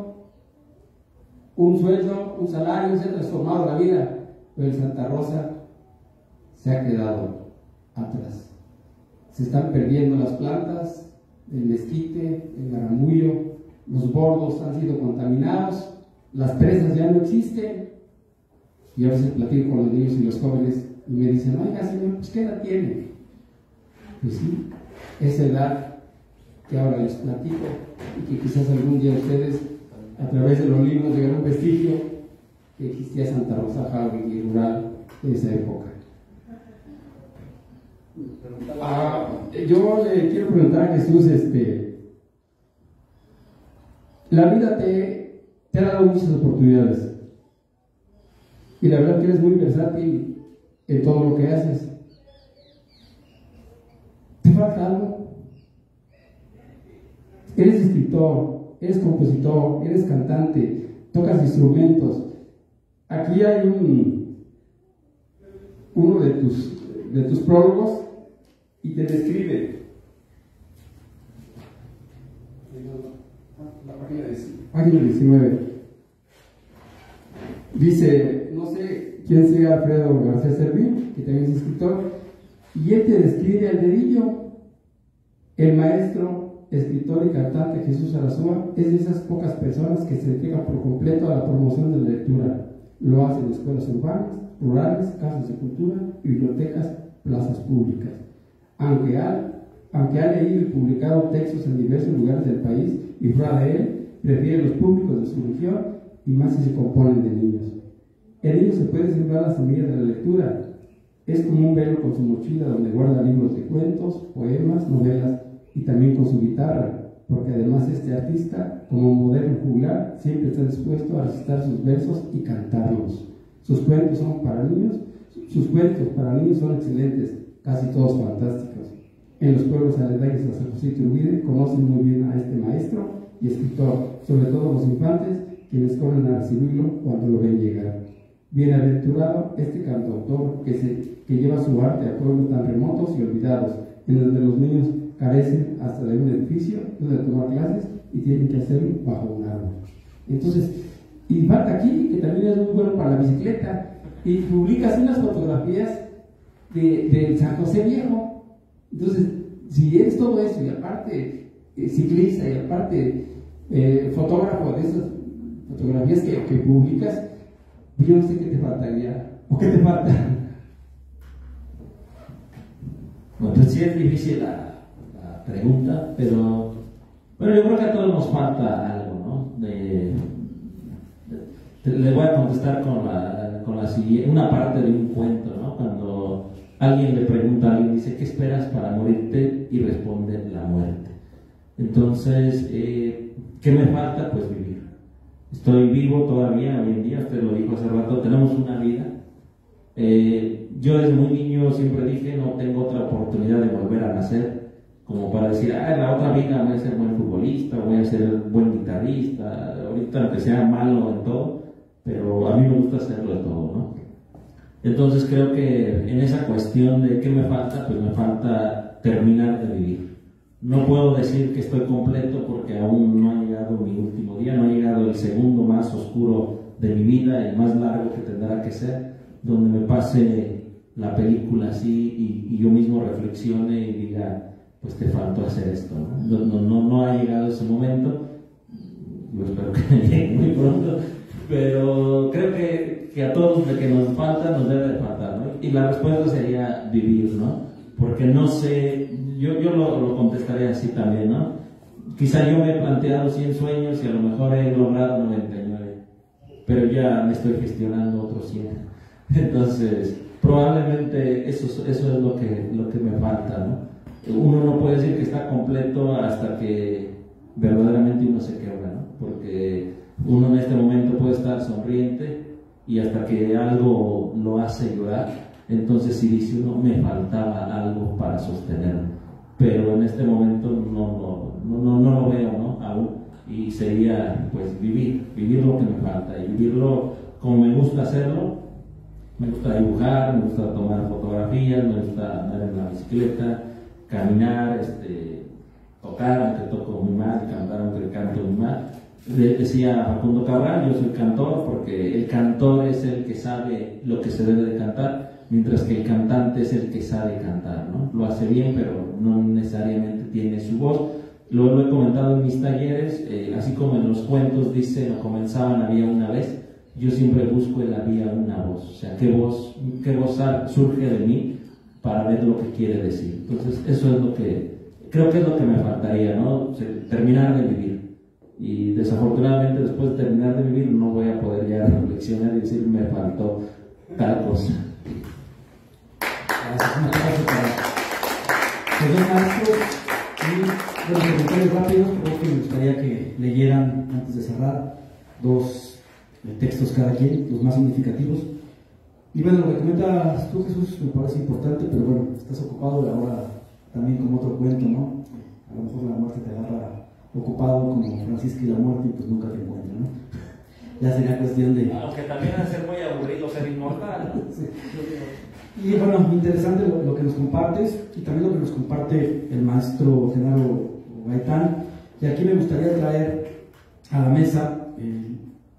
un sueldo, un salario, se ha transformado la vida, pero el Santa Rosa se ha quedado atrás. Se están perdiendo las plantas, el mezquite, el garamullo, los bordos han sido contaminados, las presas ya no existen. Y a veces platico con los niños y los jóvenes y me dicen, oiga señor, pues ¿qué edad tiene? Pues sí, esa edad que ahora les platico y que quizás algún día ustedes a través de los libros llegarán un vestigio que existía Santa Rosa Jauregui rural de esa época. Yo le quiero preguntar a Jesús, la vida te ha dado muchas oportunidades y la verdad que eres muy versátil en todo lo que haces. ¿Te falta algo? Eres escritor, eres compositor, eres cantante, tocas instrumentos. Aquí hay uno de tus prólogos y te describe. Página 19. Dice, no sé quién sea Alfredo García Servín, que también es escritor, y él te describe al dedillo. El maestro, escritor y cantante Jesús Arazúa es de esas pocas personas que se entrega por completo a la promoción de la lectura. Lo hace en escuelas urbanas, rurales, casas de cultura, bibliotecas, plazas públicas. Aunque ha leído y publicado textos en diversos lugares del país y fuera de él, prefiere los públicos de su región y más si se componen de niños. En ellos se puede sembrar la semilla de la lectura. Es como un velo con su mochila donde guarda libros de cuentos, poemas, novelas y también con su guitarra, porque además este artista, como moderno juglar, siempre está dispuesto a recitar sus versos y cantarlos. Sus cuentos para niños son excelentes, casi todos fantásticos. En los pueblos aledaños a San José Iturbide conocen muy bien a este maestro y escritor, sobre todo los infantes, quienes corren a recibirlo cuando lo ven llegar. Bienaventurado este cantautor que lleva su arte a pueblos tan remotos y olvidados, en donde los niños carecen hasta de un edificio donde tomar clases y tienen que hacerlo bajo un árbol. Entonces, y falta aquí, que también es muy bueno para la bicicleta, y publicas unas fotografías de San José Viejo. Entonces, si eres todo eso y aparte ciclista y aparte fotógrafo de esas fotografías que publicas, yo no sé qué te faltaría o qué te falta. Bueno, pues sí es difícil la pregunta, pero bueno, yo creo que a todos nos falta algo, ¿no? Le voy a contestar con la siguiente, una parte de un cuento, ¿no? Cuando alguien le pregunta a alguien, dice, ¿qué esperas para morirte? Y responde, la muerte. Entonces, ¿qué me falta? Pues vivir. Estoy vivo todavía, hoy en día, usted lo dijo hace rato, tenemos una vida. Yo desde muy niño siempre dije, no tengo otra oportunidad de volver a nacer, como para decir, en la otra vida voy a ser buen futbolista, voy a ser buen guitarrista, ahorita aunque sea malo en todo, pero a mí me gusta hacerlo de todo, ¿no? Entonces creo que en esa cuestión de qué me falta, pues me falta terminar de vivir. No puedo decir que estoy completo porque aún no ha llegado mi último día, no ha llegado el segundo más oscuro de mi vida, el más largo que tendrá que ser, donde me pase la película así y yo mismo reflexione y diga, pues te faltó hacer esto, no ha llegado ese momento. Yo espero que llegue muy pronto, pero creo que a todos lo que nos falta nos debe de faltar, ¿no? Y la respuesta sería vivir, ¿no? Porque no sé, yo lo contestaría así también, ¿no? Quizá yo me he planteado 100 sueños y a lo mejor he logrado 99, pero ya me estoy gestionando otros 100. Entonces, probablemente eso es lo que me falta, ¿no? Uno no puede decir que está completo hasta que verdaderamente uno se quebra, ¿no? Porque uno en este momento puede estar sonriente y hasta que algo lo hace llorar, entonces si dice uno, me faltaba algo para sostenerlo, pero en este momento no lo veo, ¿no? Aún, y sería pues vivir lo que me falta y vivirlo como me gusta hacerlo. Me gusta dibujar, me gusta tomar fotografías, me gusta andar en la bicicleta, caminar, tocar, aunque toco muy mal, cantar, aunque canto muy mal. Decía Facundo Cabral, yo soy cantor porque el cantor es el que sabe lo que se debe de cantar, mientras que el cantante es el que sabe cantar, ¿no? Lo hace bien, pero no necesariamente tiene su voz. Lo he comentado en mis talleres, así como en los cuentos dice, no comenzaban, había una vez. Yo siempre busco el había una voz, o sea, qué voz surge de mí para ver lo que quiere decir. Entonces, eso es lo que, creo que es lo que me faltaría, ¿no? O sea, terminar de vivir. Y desafortunadamente, después de terminar de vivir, no voy a poder ya reflexionar y decir, me faltó tal cosa. Gracias, un aplauso para los maestros. Y los comentarios rápidos, creo que me gustaría que leyeran, antes de cerrar, 2 textos cada quien, los más significativos. Y bueno, lo que comentas tú, Jesús, me parece importante, pero bueno, estás ocupado ahora también con otro cuento, ¿no? A lo mejor la muerte te agarra ocupado como Francisca y la muerte y pues nunca te encuentra, ¿no? Ya sería cuestión de... Aunque también va a ser muy aburrido ser inmortal. Sí. Y bueno, interesante lo que nos compartes y también lo que nos comparte el maestro Genaro Gaitán. Y aquí me gustaría traer a la mesa,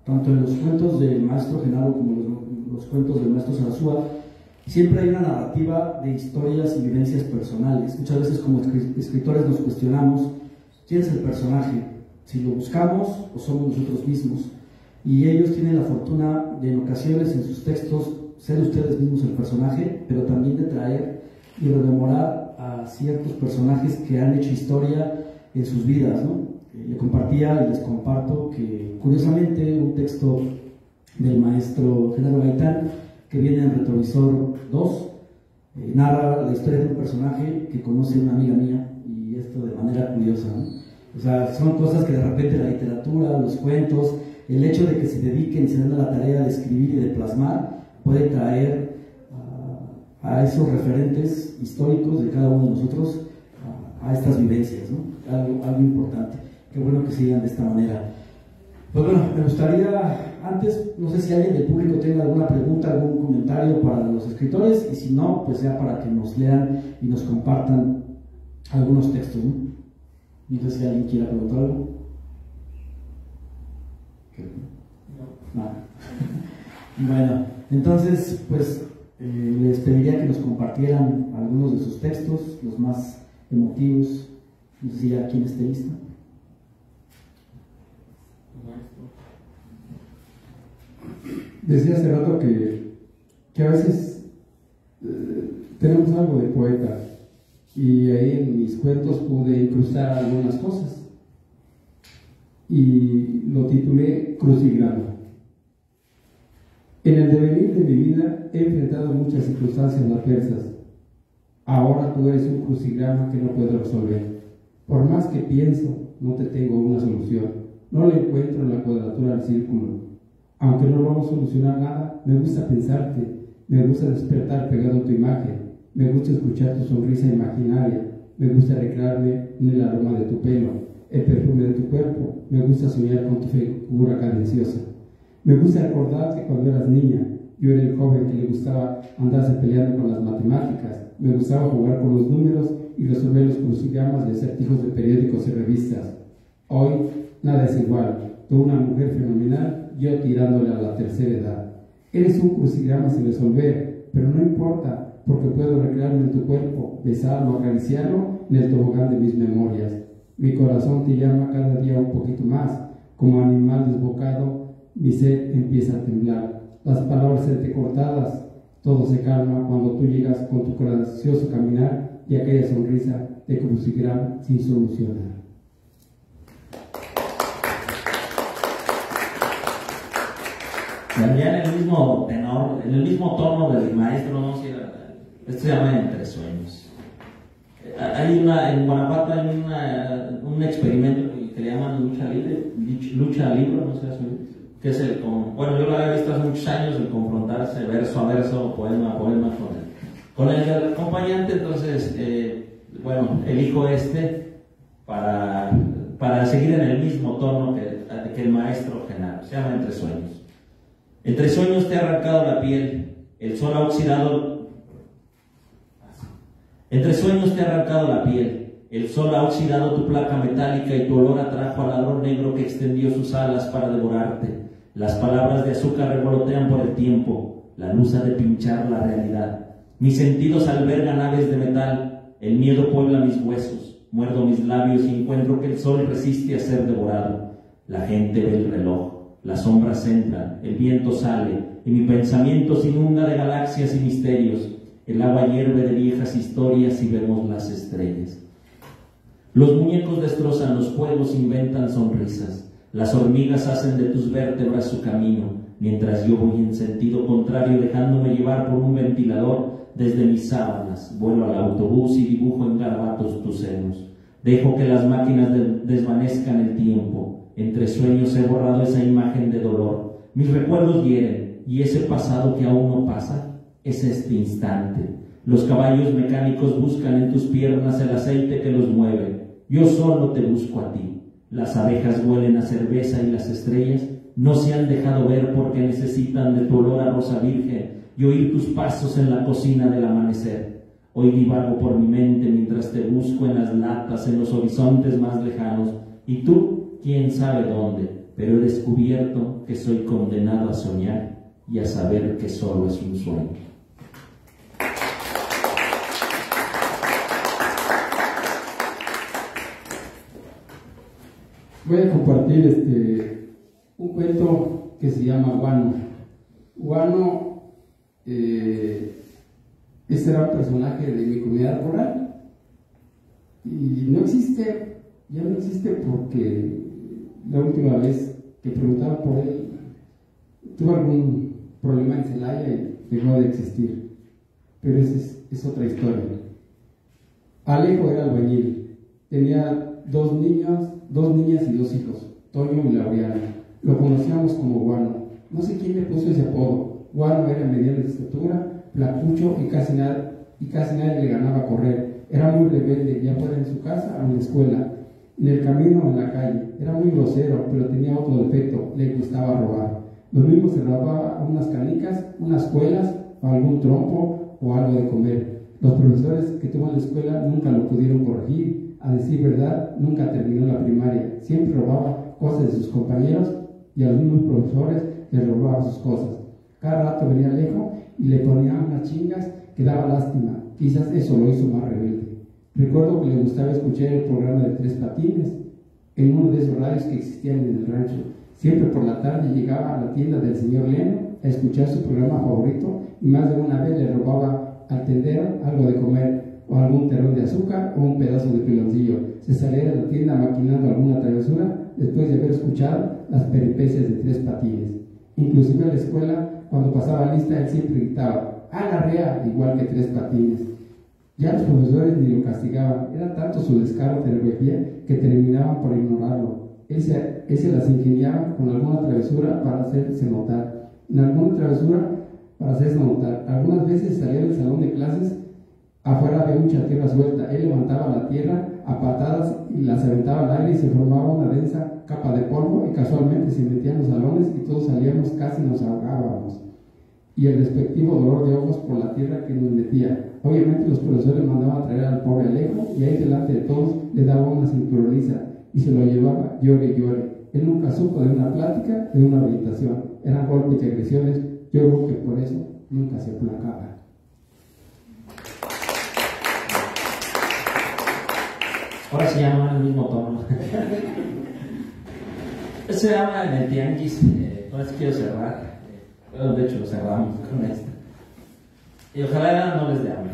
tanto en los cuentos del maestro Genaro como los cuentos del maestro Sarasúa, siempre hay una narrativa de historias y vivencias personales. Muchas veces como escritores nos cuestionamos quién es el personaje, si lo buscamos o somos nosotros mismos. Y ellos tienen la fortuna de en ocasiones en sus textos ser ustedes mismos el personaje, pero también de traer y rememorar a ciertos personajes que han hecho historia en sus vidas, ¿no? Le compartía y les comparto que curiosamente un texto del maestro Genaro Gaitán que viene en Retrovisor 2 narra la historia de un personaje que conoce una amiga mía, y esto de manera curiosa, ¿no? O sea, son cosas que de repente la literatura, los cuentos, el hecho de que se dediquen y se den a la tarea de escribir y de plasmar puede traer a esos referentes históricos de cada uno de nosotros a estas vivencias, ¿no? Algo importante. Qué bueno que sigan de esta manera. Pues bueno, me gustaría, antes, no sé si alguien del público tenga alguna pregunta, algún comentario para los escritores, y si no, pues ya para que nos lean y nos compartan algunos textos, ¿no? No sé si alguien quiera preguntar algo. No. Bueno, entonces, pues les pediría que nos compartieran algunos de sus textos, los más emotivos. No sé si ya quién esté listo. Decía hace rato que a veces tenemos algo de poeta, y ahí en mis cuentos pude incrustar algunas cosas y lo titulé Crucigrama. En el devenir de mi vida he enfrentado muchas circunstancias adversas. Ahora tú eres un crucigrama que no puedo resolver. Por más que pienso, no te tengo una solución. No le encuentro en la cuadratura del círculo. Aunque no vamos a solucionar nada, me gusta pensarte, me gusta despertar pegado a tu imagen, me gusta escuchar tu sonrisa imaginaria, me gusta recrearme en el aroma de tu pelo, el perfume de tu cuerpo, me gusta soñar con tu figura cadenciosa. Me gusta recordarte cuando eras niña Yo era el joven que le gustaba andarse peleando con las matemáticas, me gustaba jugar con los números y resolver los crucigramas y acertijos de periódicos y revistas. Hoy, nada es igual. Tú una mujer fenomenal, yo tirándole a la tercera edad. Eres un crucigrama sin resolver, pero no importa, porque puedo recrearme en tu cuerpo, besarlo, acariciarlo en el tobogán de mis memorias. Mi corazón te llama cada día un poquito más, como animal desbocado, mi ser empieza a temblar. Las palabras entrecortadas, todo se calma cuando tú llegas con tu gracioso caminar y aquella sonrisa de crucigrama sin solucionar. Ya en el mismo tenor, en el mismo tono del maestro, no sé, esto se llama Entre Sueños. En Guanajuato hay un experimento que le llaman lucha libre, no sé, que es bueno, yo lo había visto hace muchos años, el confrontarse verso a verso, poema a poema con el acompañante. Entonces, bueno, elijo para seguir en el mismo tono que el maestro Genaro. Se llama Entre Sueños. Entre sueños te ha arrancado la piel, el sol ha oxidado. Entre sueños te ha arrancado la piel, el sol ha oxidado tu placa metálica y tu olor atrajo al ladrón negro que extendió sus alas para devorarte. Las palabras de azúcar revolotean por el tiempo, la luz ha de pinchar la realidad. Mis sentidos albergan aves de metal, el miedo puebla mis huesos, muerdo mis labios y encuentro que el sol resiste a ser devorado. La gente ve el reloj. Las sombras entran, el viento sale, y mi pensamiento se inunda de galaxias y misterios. El agua hierve de viejas historias y vemos las estrellas. Los muñecos destrozan los juegos, inventan sonrisas. Las hormigas hacen de tus vértebras su camino, mientras yo voy en sentido contrario, dejándome llevar por un ventilador desde mis sábanas. Vuelo al autobús y dibujo en garabatos tus senos. Dejo que las máquinas desvanezcan el tiempo. Entre sueños he borrado esa imagen de dolor. Mis recuerdos hieren, y ese pasado que aún no pasa es este instante. Los caballos mecánicos buscan en tus piernas el aceite que los mueve. Yo solo te busco a ti. Las abejas huelen a cerveza y las estrellas no se han dejado ver porque necesitan de tu olor a rosa virgen y oír tus pasos en la cocina del amanecer. Hoy divago por mi mente mientras te busco en las latas, en los horizontes más lejanos, y tú, quién sabe dónde, pero he descubierto que soy condenado a soñar y a saber que solo es un sueño. Voy a compartir un cuento que se llama Guano. Guano este era un personaje de mi comunidad rural y ya no existe porque la última vez que preguntaba por él tuvo algún problema en Celaya y dejó de existir, pero esa es otra historia. Alejo era albañil, tenía dos niñas y dos hijos, Toño y Laureana. Lo conocíamos como Guano. No sé quién le puso ese apodo. Guano era mediano de estatura, flacucho y casi nadie le ganaba a correr. Era muy rebelde, ya fuera en su casa o en la escuela, en el camino o en la calle. Era muy grosero, pero tenía otro defecto: le gustaba robar. Lo mismo se robaba unas canicas, unas cuelas o algún trompo o algo de comer. Los profesores que tuvo en la escuela nunca lo pudieron corregir. A decir verdad, nunca terminó la primaria. Siempre robaba cosas de sus compañeros y a los mismos profesores les robaba sus cosas. Cada rato venía Alejo y le ponía unas chingas que daba lástima. Quizás eso lo hizo más rebelde. Recuerdo que le gustaba escuchar el programa de Tres Patines en uno de esos radios que existían en el rancho. Siempre por la tarde llegaba a la tienda del señor Leno a escuchar su programa favorito y más de una vez le robaba al tendero algo de comer, o algún terrón de azúcar o un pedazo de piloncillo. Se salía de la tienda maquinando alguna travesura después de haber escuchado las peripecias de Tres Patines. Inclusive en la escuela, cuando pasaba lista, él siempre gritaba ¡a la rea!, igual que Tres Patines. Ya los profesores ni lo castigaban, era tanto su descaro de herejía que terminaban por ignorarlo. Él se las ingeniaba con alguna travesura para hacerse notar. Algunas veces salía del salón de clases. Afuera había mucha tierra suelta. Él levantaba la tierra a patadas y las aventaba al aire y se formaba una densa capa de polvo, y casualmente se metía en los salones y todos salíamos, casi nos ahogábamos. y el respectivo dolor de ojos por la tierra que nos metía. Obviamente los profesores mandaban a traer al pobre Alejo y ahí delante de todos le daba una cinturoniza y se lo llevaba llore y llore. Él nunca supo de una plática, de una orientación. Eran golpes y agresiones. Yo creo que por eso nunca se aplacaba. Ahora se llama el mismo tono. Se llama en el tianguis. Con esto quiero cerrar. De hecho, lo cerramos con esto. Y ojalá no les dé hambre.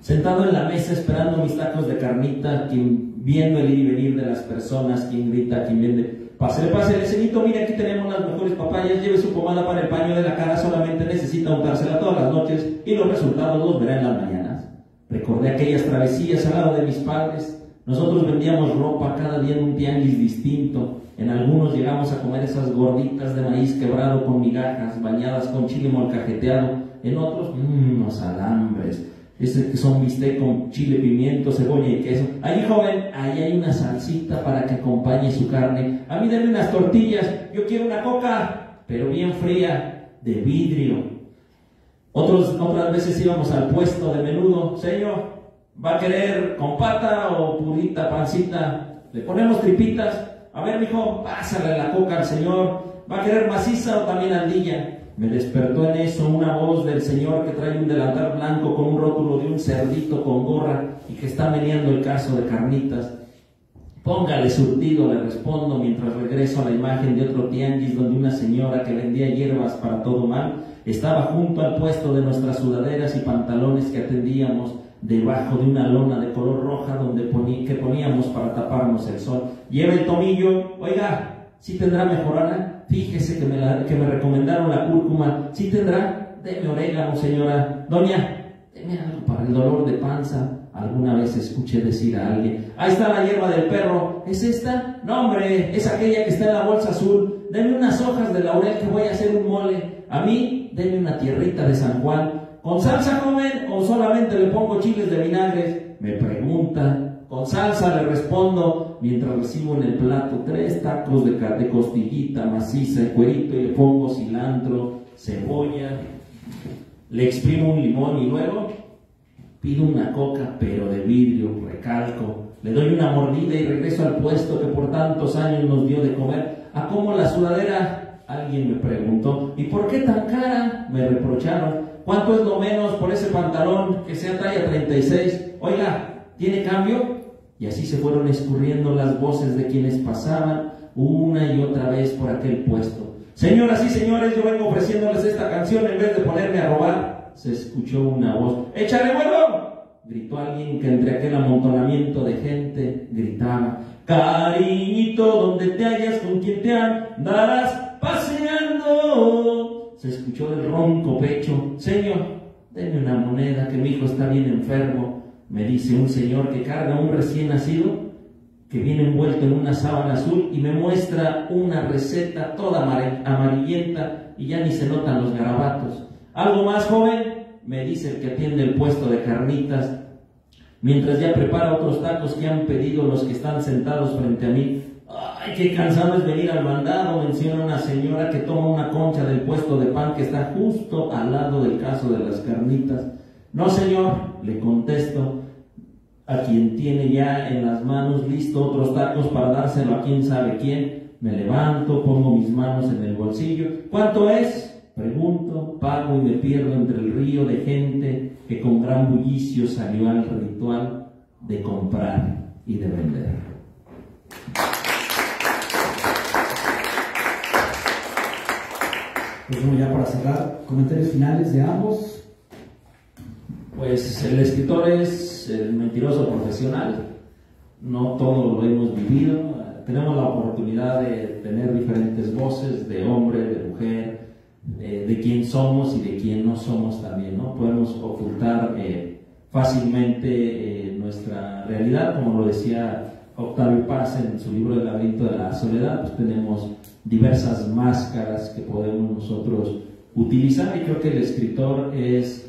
Sentado en la mesa esperando mis tacos de carnita, quien viendo el ir y venir de las personas, quien grita, quien vende. Pásele, ceñito, mire, aquí tenemos las mejores papayas, lleve su pomada para el paño de la cara, solamente necesita untársela todas las noches y los resultados los verá en las mañanas. Recordé aquellas travesías al lado de mis padres. Nosotros vendíamos ropa cada día en un tianguis distinto. En algunos llegamos a comer esas gorditas de maíz quebrado con migajas, bañadas con chile molcajeteado. En otros, unos alambres. Ese que son bistec con chile, pimiento, cebolla y queso. Ahí, joven, ahí hay una salsita para que acompañe su carne. A mí denme unas tortillas. Yo quiero una coca, pero bien fría, de vidrio. Otras veces íbamos al puesto de menudo. Señor, ¿va a querer con pata o purita, pancita? Le ponemos tripitas. A ver, mijo, pásale la coca al señor. ¿Va a querer maciza o también andilla? Me despertó en eso una voz del señor que trae un delantal blanco con un rótulo de un cerdito con gorra y que está meneando el caso de carnitas. Póngale surtido, le respondo mientras regreso a la imagen de otro tianguis donde una señora que vendía hierbas para todo mal estaba junto al puesto de nuestras sudaderas y pantalones que atendíamos debajo de una lona de color roja que poníamos para taparnos el sol. Lleve el tomillo. Oiga, ¿sí tendrá mejorana? Fíjese que me recomendaron la cúrcuma. ¿Sí tendrá? Deme orégano, señora. Doña, deme algo para el dolor de panza. Alguna vez escuché decir a alguien: ahí está la hierba del perro. ¿Es esta? No, hombre, es aquella que está en la bolsa azul. Deme unas hojas de laurel que voy a hacer un mole. A mí, deme una tierrita de San Juan. ¿Con salsa, joven, o solamente le pongo chiles de vinagre? Me pregunta. Con salsa, le respondo, mientras recibo en el plato 3 tacos de costillita maciza y cuerito, y le pongo cilantro, cebolla, le exprimo un limón y luego pido una coca, pero de vidrio, recalco. Le doy una mordida y regreso al puesto que por tantos años nos dio de comer. ¿A cómo la sudadera? Alguien me preguntó. ¿Y por qué tan cara? Me reprocharon. ¿Cuánto es lo menos por ese pantalón que sea talla 36? Oiga, ¿tiene cambio? Y así se fueron escurriendo las voces de quienes pasaban una y otra vez por aquel puesto. Señoras y señores, yo vengo ofreciéndoles esta canción en vez de ponerme a robar. Se escuchó una voz. ¡Échale vuelo! Gritó alguien que entre aquel amontonamiento de gente gritaba: cariñito, donde te hallas, con quien te andarás paseando. Se escuchó del ronco pecho: señor, deme una moneda que mi hijo está bien enfermo. Me dice un señor que carga un recién nacido que viene envuelto en una sábana azul y me muestra una receta toda amarillenta y ya ni se notan los garabatos. ¿Algo más, joven? Me dice el que atiende el puesto de carnitas, mientras ya prepara otros tacos que han pedido los que están sentados frente a mí. ¡Ay, qué cansado es venir al mandado!, menciona una señora que toma una concha del puesto de pan que está justo al lado del caso de las carnitas. No, señor, le contesto, a quien tiene ya en las manos listo otros tacos para dárselo a quién sabe quién. Me levanto, pongo mis manos en el bolsillo. ¿Cuánto es? Pregunto, pago y me pierdo entre el río de gente que con gran bullicio salió al ritual de comprar y de vender. Pues bueno, ya para cerrar, comentarios finales de ambos. Pues el escritor es el mentiroso profesional. No todo lo hemos vivido. Tenemos la oportunidad de tener diferentes voces, de hombre, de mujer, de quién somos y de quién no somos también, ¿no? Podemos ocultar fácilmente nuestra realidad, como lo decía Octavio Paz en su libro El laberinto de la soledad. Pues tenemos diversas máscaras que podemos nosotros utilizar, y creo que el escritor es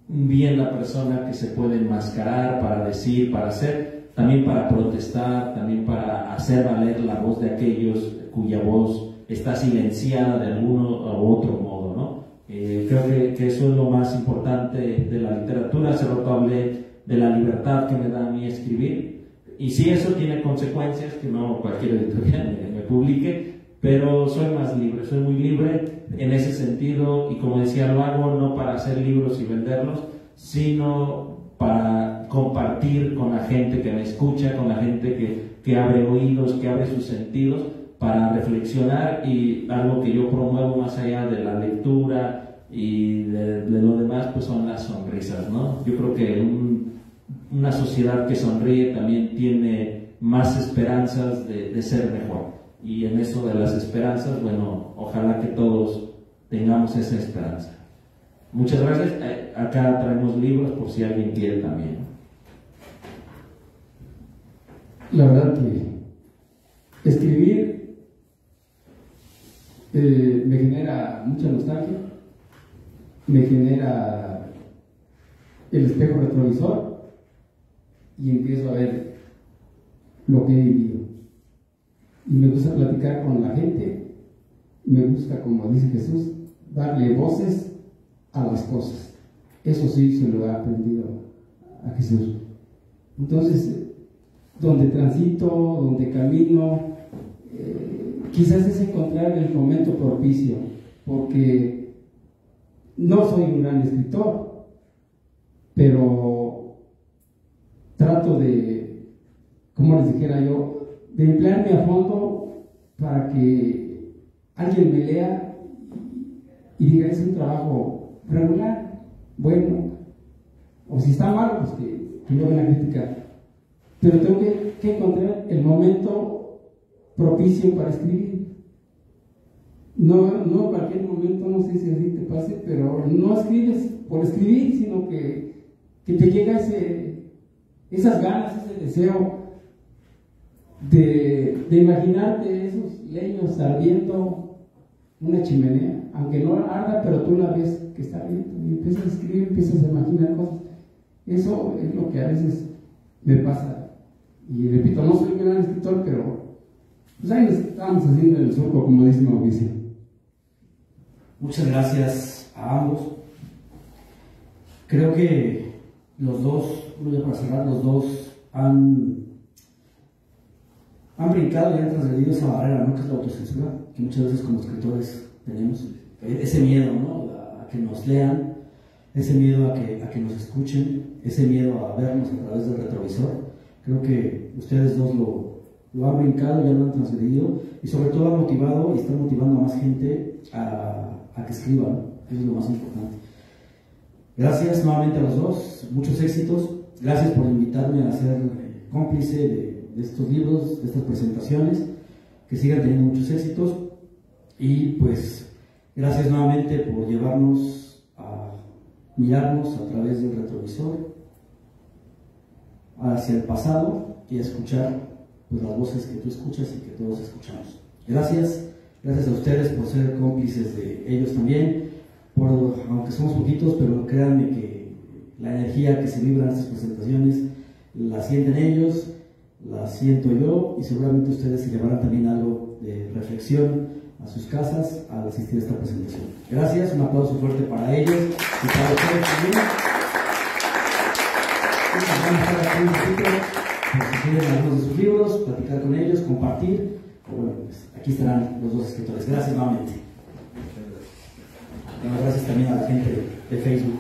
bien la persona que se puede enmascarar para decir, para hacer, también para protestar, también para hacer valer la voz de aquellos cuya voz está silenciada de alguno u otro modo, ¿no? Creo que eso es lo más importante de la literatura. Hace rato hablé de la libertad que me da a mí escribir, y sí, eso tiene consecuencias, que no cualquier editorial me publique, pero soy más libre, soy muy libre en ese sentido, y como decía, lo hago no para hacer libros y venderlos, sino para compartir con la gente que me escucha, con la gente que abre oídos, que abre sus sentidos, para reflexionar. Y algo que yo promuevo más allá de la lectura y de lo demás, pues son las sonrisas, ¿no? Yo creo que una sociedad que sonríe también tiene más esperanzas de ser mejor. Y en eso de las esperanzas, bueno, ojalá que todos tengamos esa esperanza. Muchas gracias. Acá traemos libros por si alguien quiere también. La verdad que escribir me genera mucha nostalgia, me genera el espejo retrovisor, y empiezo a ver lo que he vivido. Y me gusta platicar con la gente, me gusta, como dice Jesús, darle voces a las cosas. Eso sí se lo he aprendido a Jesús. Entonces, donde transito, donde camino, quizás es encontrar el momento propicio, porque no soy un gran escritor, pero trato de, como les dijera yo, de emplearme a fondo para que alguien me lea y diga: es un trabajo regular, bueno, o si está malo, pues que no van a criticar. Pero tengo que encontrar el momento propicio para escribir. No cualquier momento, no sé si así te pase, pero no escribes por escribir, sino que te llega esas ganas, ese deseo de imaginarte esos leños ardiendo, una chimenea, aunque no arda, pero tú la ves que está ardiendo, y empiezas a escribir, empiezas a imaginar cosas. Eso es lo que a veces me pasa. Y repito, no soy un gran escritor, pero pues ahí estamos haciendo el surco, como dice Mauricio. Muchas gracias a ambos. Creo que los dos, para cerrar, los dos han brincado y han transgredido esa barrera, ¿no?, que es la autocensura, que muchas veces como escritores tenemos. Ese miedo, ¿no?, a que nos lean, ese miedo a que nos escuchen, ese miedo a vernos a través del retrovisor. Creo que ustedes dos lo han brincado, ya lo han transgredido, y sobre todo han motivado y están motivando a más gente a que escriban, ¿no? Eso es lo más importante. Gracias nuevamente a los dos, muchos éxitos. Gracias por invitarme a ser cómplice de estos libros, de estas presentaciones, que sigan teniendo muchos éxitos. Y pues gracias nuevamente por llevarnos a mirarnos a través del retrovisor hacia el pasado y a escuchar pues las voces que tú escuchas y que todos escuchamos. Gracias a ustedes por ser cómplices de ellos también, aunque somos poquitos, pero créanme que la energía que se vibra en estas presentaciones la sienten ellos, la siento yo, y seguramente ustedes se llevarán también algo de reflexión a sus casas al asistir a esta presentación. Gracias, un aplauso fuerte para ellos y para ustedes también. Vamos a estar aquí un poquito, por si quieren algunos de sus libros, platicar con ellos, compartir. Bueno, pues aquí estarán los dos escritores. Gracias nuevamente. Gracias también a la gente de Facebook.